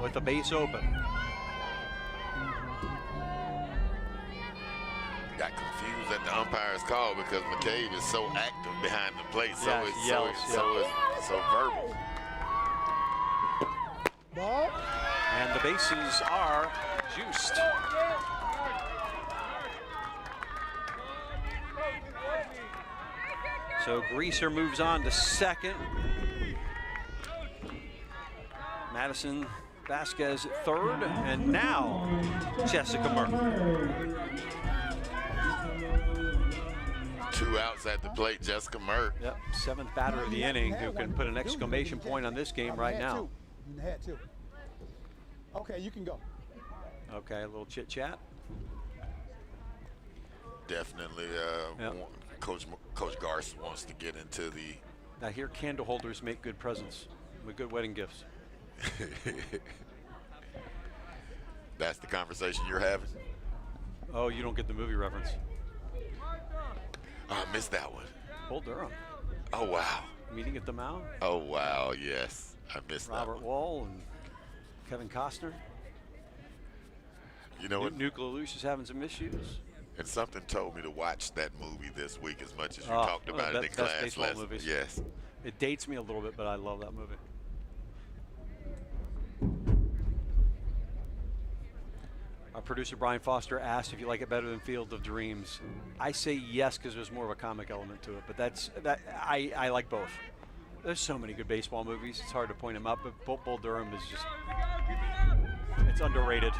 with the base open. Got confused at the umpire's call because McCabe is so active behind the plate, so Yeah, it's he yells, so verbal. Ball. And the bases are juiced. So Greaser moves on to second. Madison Vasquez at third, and now Jessica Merck. 2 outs at the plate, Jessica Merck. Yep, 7th batter of the inning who can put an exclamation point on this game right now. You had 2. Okay, you can go. Okay, a little chit chat. Definitely, Yep. Coach Garst wants to get into the. I hear candle holders make good presents with good wedding gifts. That's the conversation you're having? Oh, you don't get the movie reference. Oh, I missed that one. Bull Durham. Oh, wow. Meeting at the Mound. Oh, wow, yes. I missed that Robert one. Wall and Kevin Costner. You know what? Nuke LaLoosh is having some issues. And something told me to watch that movie this week as much as you Oh, talked about one it of in the best class baseball lesson. movies. Yes. It dates me a little bit, but I love that movie. Our producer Brian Foster asked if you like it better than Field of Dreams. I say yes because there's more of a comic element to it, but I like both. There's so many good baseball movies. It's hard to point them out, but Bull Durham is just, it's underrated.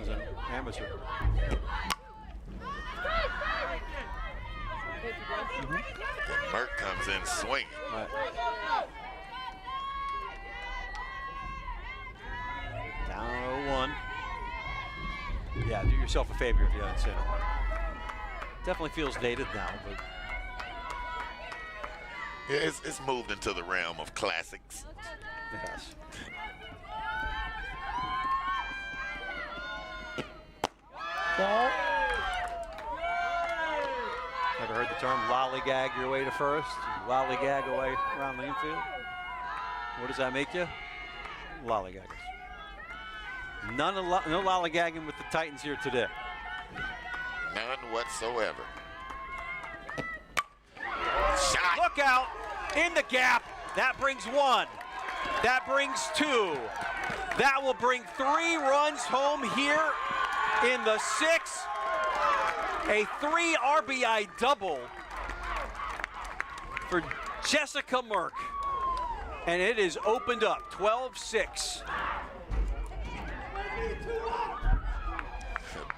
As an amateur. Merck comes in swinging. Right. Down 0-1. Yeah, do yourself a favor if you haven't seen it. Definitely feels dated now, but Yeah, it's moved into the realm of classics. it has. Ball. Ever heard the term lollygag your way to first? Lollygag away around the infield? What does that make you? Lollygaggers. No lollygagging with the Titans here today. None whatsoever. Shot. Look out in the gap. That brings one. That brings two. That will bring 3 runs home here in the 6th. A 3 RBI double for Jessica Merck. And it is opened up 12-6.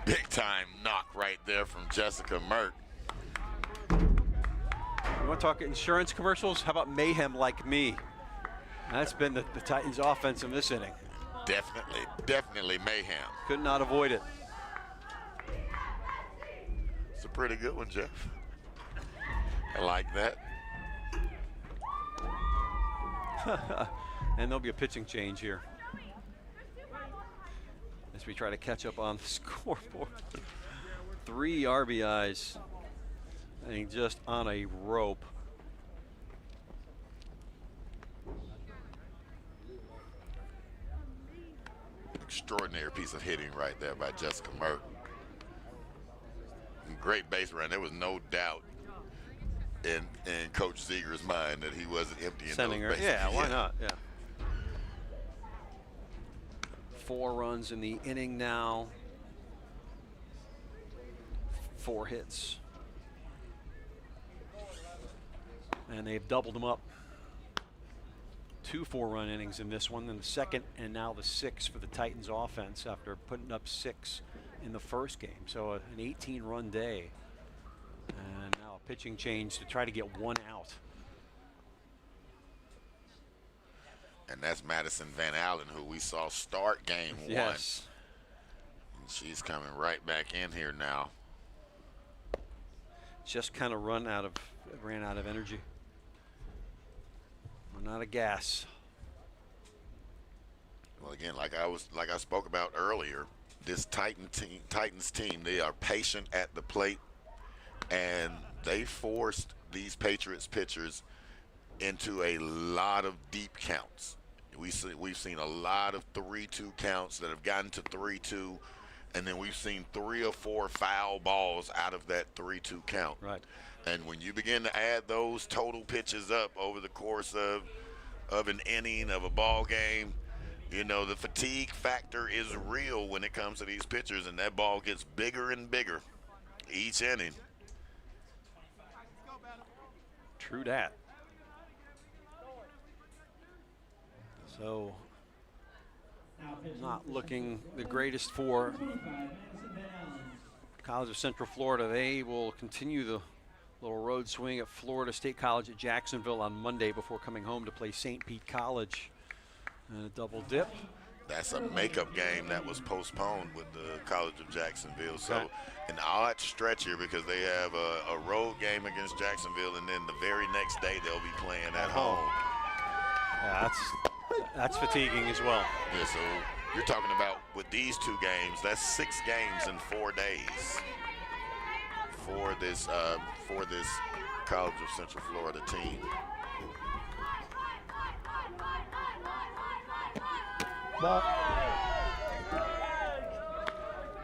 Big time knock right there from Jessica Merck. You want to talk insurance commercials? How about Mayhem Like Me? That's been the Titans' offense in this inning. Definitely mayhem. Could not avoid it. It's a pretty good one, Jeff. I like that. And there'll be a pitching change here as we try to catch up on the scoreboard. 3 RBIs. I think just on a rope. Extraordinary piece of hitting right there by Jessica Merck. Great base run. There was no doubt in Coach Zeger's mind that he wasn't emptying Sending those her. bases. Yeah, why not? Yeah. 4 runs in the inning now. 4 hits. And they've doubled them up. 2 4-run innings in this one, then the second and now the 6th for the Titans offense after putting up 6 in the first game. So an 18-run day. And now a pitching change to try to get 1 out. And that's Madison Van Allen, who we saw start game 1. Yes. And she's coming right back in here now. Just kind of ran out of energy. Run out of gas. Well, again, like I spoke about earlier, this Titans team, they are patient at the plate, and they forced these Patriots pitchers into a lot of deep counts. We've seen a lot of 3-2 counts that have gotten to 3-2, and then we've seen 3 or 4 foul balls out of that 3-2 count. Right. And when you begin to add those total pitches up over the course of an inning of a ball game, you know, the fatigue factor is real when it comes to these pitchers, and that ball gets bigger and bigger each inning. True that. So, not looking the greatest for College of Central Florida. They will continue the little road swing at Florida State College at Jacksonville on Monday before coming home to play St. Pete College. And a double dip. That's a makeup game that was postponed with the College of Jacksonville. So an odd stretch here because they have a road game against Jacksonville, and then the very next day they'll be playing at home. Yeah, that's fatiguing as well. Yeah, so You're talking about with these 2 games, that's 6 games in 4 days for this College of Central Florida team. Ball.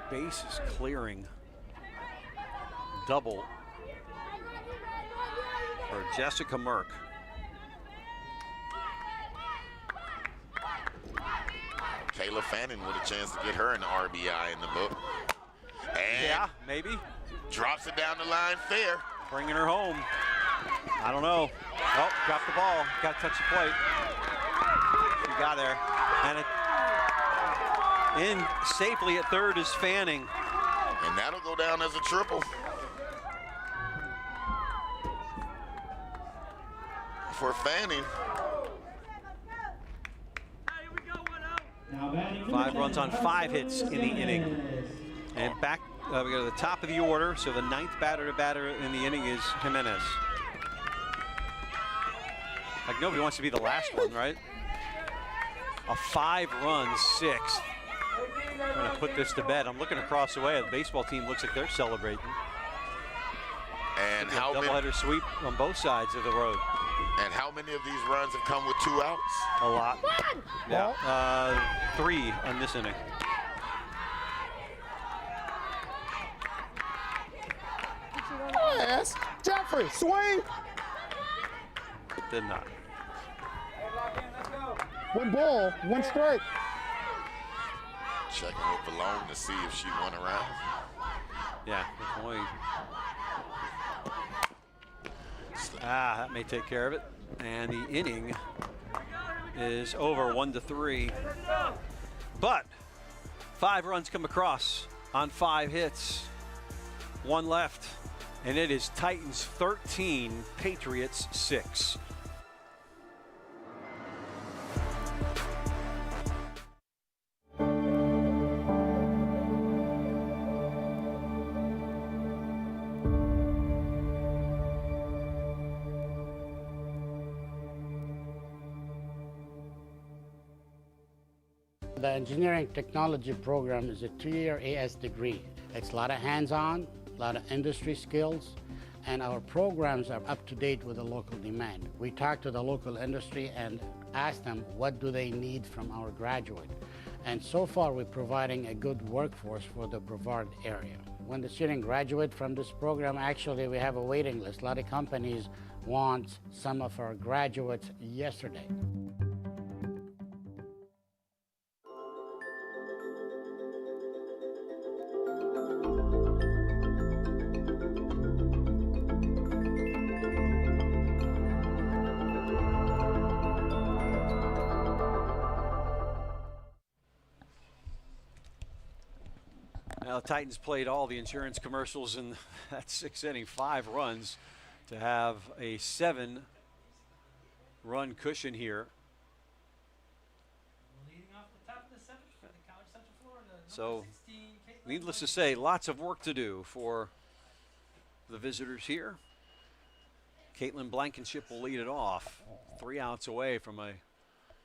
Base is clearing. Double for Jessica Merck. Kayla Fannin with a chance to get her an RBI in the book. And yeah, maybe. Drops it down the line fair. Bringing her home. I don't know. Oh, dropped the ball. Got to touch the plate. She got there. And it in safely at third is Fanning. And that'll go down as a triple. For Fanning. 5 runs on 5 hits in the inning. And back, we go to the top of the order. So the 9th batter to batter in the inning is Jimenez. Like nobody wants to be the last one, right? A 5-run 6th. I'm going to put this to bed. I'm looking across the way. The baseball team looks like they're celebrating. And how many doubleheader sweep on both sides of the road. And how many of these runs have come with 2 outs? A lot. Yeah, 3 on this inning. Yes, Jeffrey, swing. Did not. 1 ball, 1 strike. Checking with Malone to see if she went around. Yeah, that may take care of it. And the inning is over 1-3. But 5 runs come across on 5 hits. 1 left. And it is Titans 13, Patriots 6. The engineering technology program is a 2-year AS degree. It's a lot of hands-on, a lot of industry skills, and our programs are up to date with the local demand. We talk to the local industry and ask them what do they need from our graduate. And so far we're providing a good workforce for the Brevard area. When the student graduate from this program, actually we have a waiting list. A lot of companies want some of our graduates yesterday. Now the Titans played all the insurance commercials in that 6th inning, 5 runs to have a 7-run cushion here. Leading off the top of the 7th for the College Central Florida. So, needless to say, lots of work to do for the visitors here. Caitlin Blankenship will lead it off. 3 outs away from a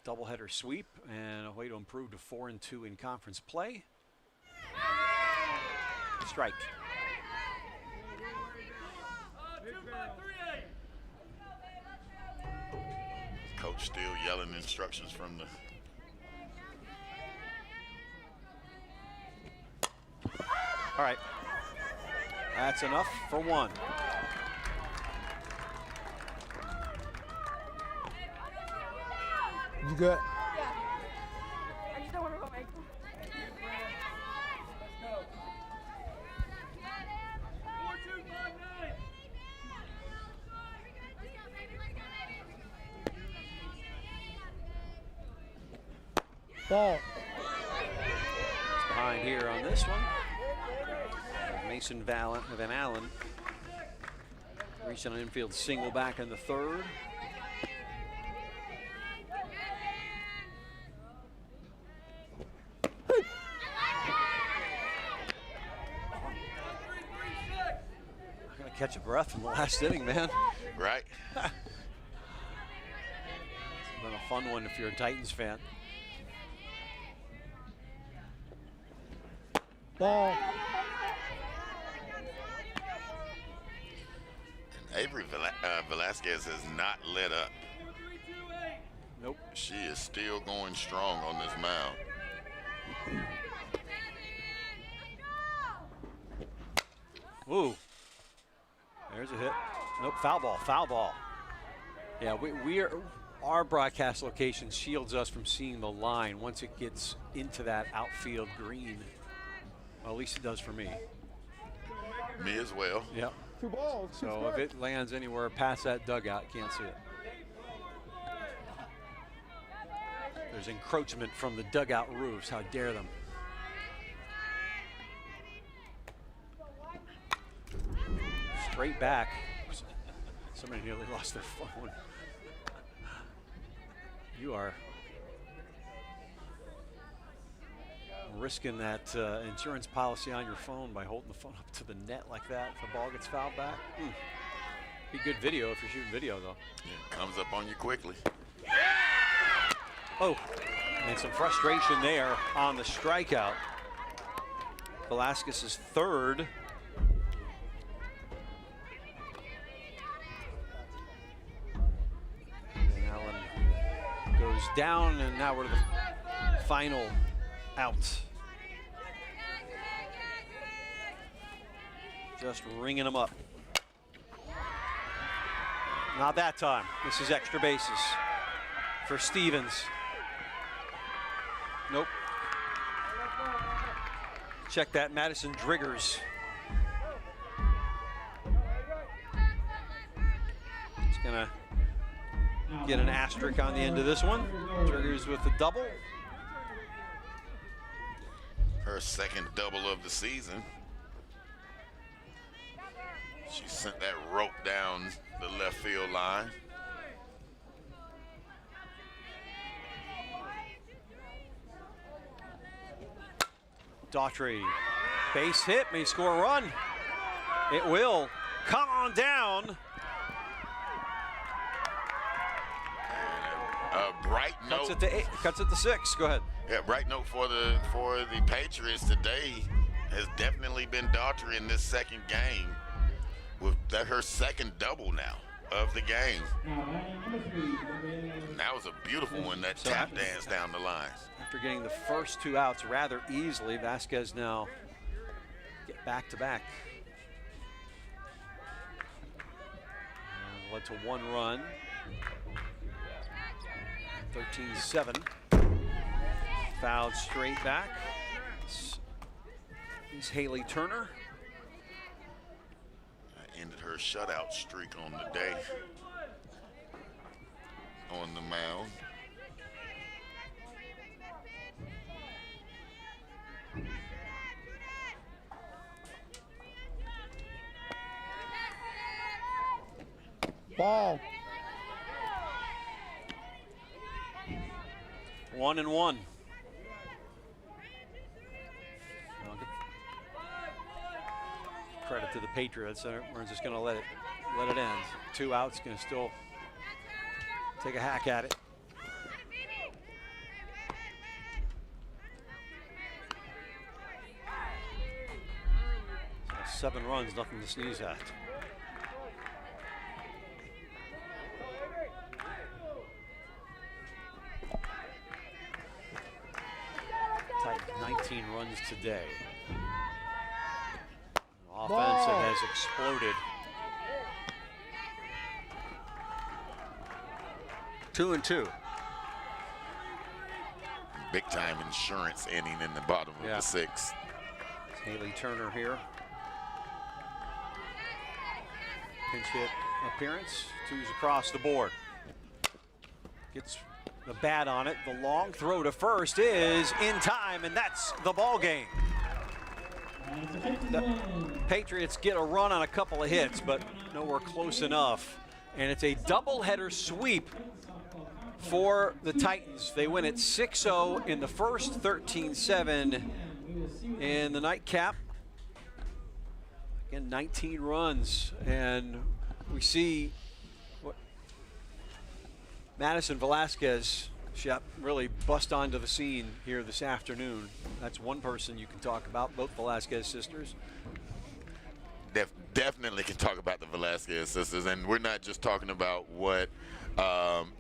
doubleheader sweep and a way to improve to 4-2 in conference play. Strike. Coach still yelling instructions from the... All right. That's enough for 1. You good? Yeah. I just don't want to go make them. Ball. It's behind here on this one. Mason Van Allen reaching an infield single back in the 3rd. I'm gonna catch a breath from the last inning, man. Right. It's been a fun one if you're a Titans fan. Ball. And Avery Velasquez has not let up. Nope. She is still going strong on this mound. Ooh. There's a hit. Nope, foul ball, foul ball. Yeah, we are, our broadcast location shields us from seeing the line once it gets into that outfield green. Well, at least it does for me. Me as well. Yep. 2 balls. 2 So if it lands anywhere past that dugout, can't see it. There's encroachment from the dugout roofs. How dare them? Straight back. Somebody nearly lost their phone. You are risking that insurance policy on your phone by holding the phone up to the net like that if the ball gets fouled back. Be good video if you're shooting video, though. Yeah, comes up on you quickly. Oh, and some frustration there on the strikeout. Velasquez's third. And Allen goes down, and now we're to the final out. Just ringing them up. Not that time. This is extra bases for Stevens. Nope. Check that, Madison Driggers. He's gonna get an asterisk on the end of this one. Driggers with the double. Her second double of the season. She sent that rope down the left field line. Daughtry, base hit, may score a run. It will. Come on down. A bright note. Cuts it to 6. Go ahead. Yeah, bright note for the Patriots today has definitely been Daughtry in this second game, with her second double now of the game. And that was a beautiful one, that tap dance down the line. After getting the first 2 outs rather easily, Vasquez now get back to back. And led to 1 run. 13-7. Fouled straight back. It's Haley Turner. Ended her shutout streak on the day on the mound. Ball. 1-1. Credit to the Patriots. We're just going to let it end. 2 outs, going to still take a hack at it. 7 runs, nothing to sneeze at. Titans 19 runs today. Offensive has exploded. 2-2. Big time insurance inning in the bottom of the 6th. It's Haley Turner here. Pinch hit appearance. 2s across the board. Gets the bat on it. The long throw to first is in time, and that's the ball game. The Patriots get a run on a couple of hits, but nowhere close enough. And it's a doubleheader sweep for the Titans. They win it 6-0 in the first, 13-7 in the nightcap. Again, 19 runs, and we see what Madison Velasquez Shep, really bust onto the scene here this afternoon. That's one person you can talk about, both Velasquez sisters. Definitely can talk about the Velasquez sisters, and we're not just talking about what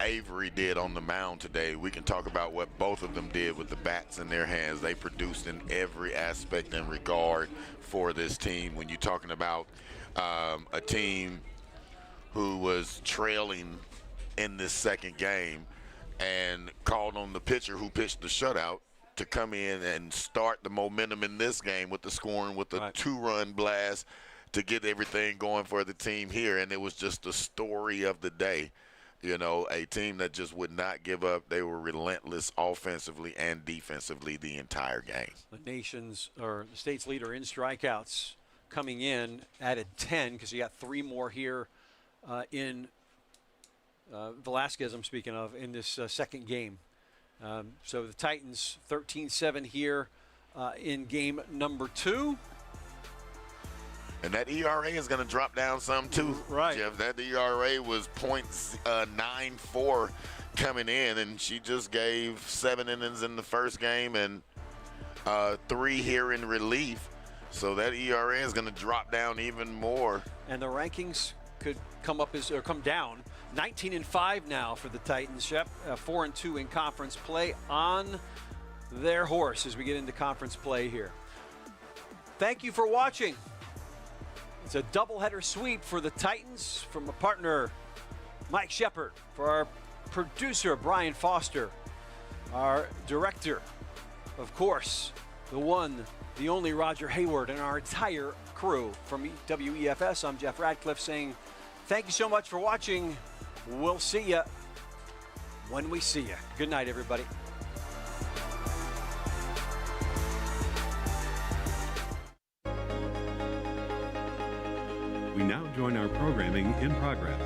Avery did on the mound today. We can talk about what both of them did with the bats in their hands. They produced in every aspect and regard for this team. When you're talking about a team who was trailing in this second game and called on the pitcher who pitched the shutout to come in and start the momentum in this game with the scoring, with the 2-run blast to get everything going for the team here. And it was just the story of the day. You know, a team that just would not give up. They were relentless offensively and defensively the entire game. The state's leader in strikeouts coming in, added 10 because you got 3 more here in Velasquez, I'm speaking of, in this second game. So the Titans 13-7 here in game number 2. And that ERA is going to drop down some too, right? Jeff. That ERA was .94 coming in, and she just gave 7 innings in the first game and 3 here in relief. So that ERA is going to drop down even more. And the rankings could come up or come down. 19-5 now for the Titans. Shep, 4-2 in conference play, on their horse as we get into conference play here. Thank you for watching. It's a doubleheader sweep for the Titans from a partner, Mike Shepard, for our producer, Brian Foster, our director, of course, the one, the only Roger Hayward, and our entire crew from WEFS. I'm Jeff Radcliffe saying thank you so much for watching. We'll see you when we see you. Good night, everybody. We now join our programming in progress.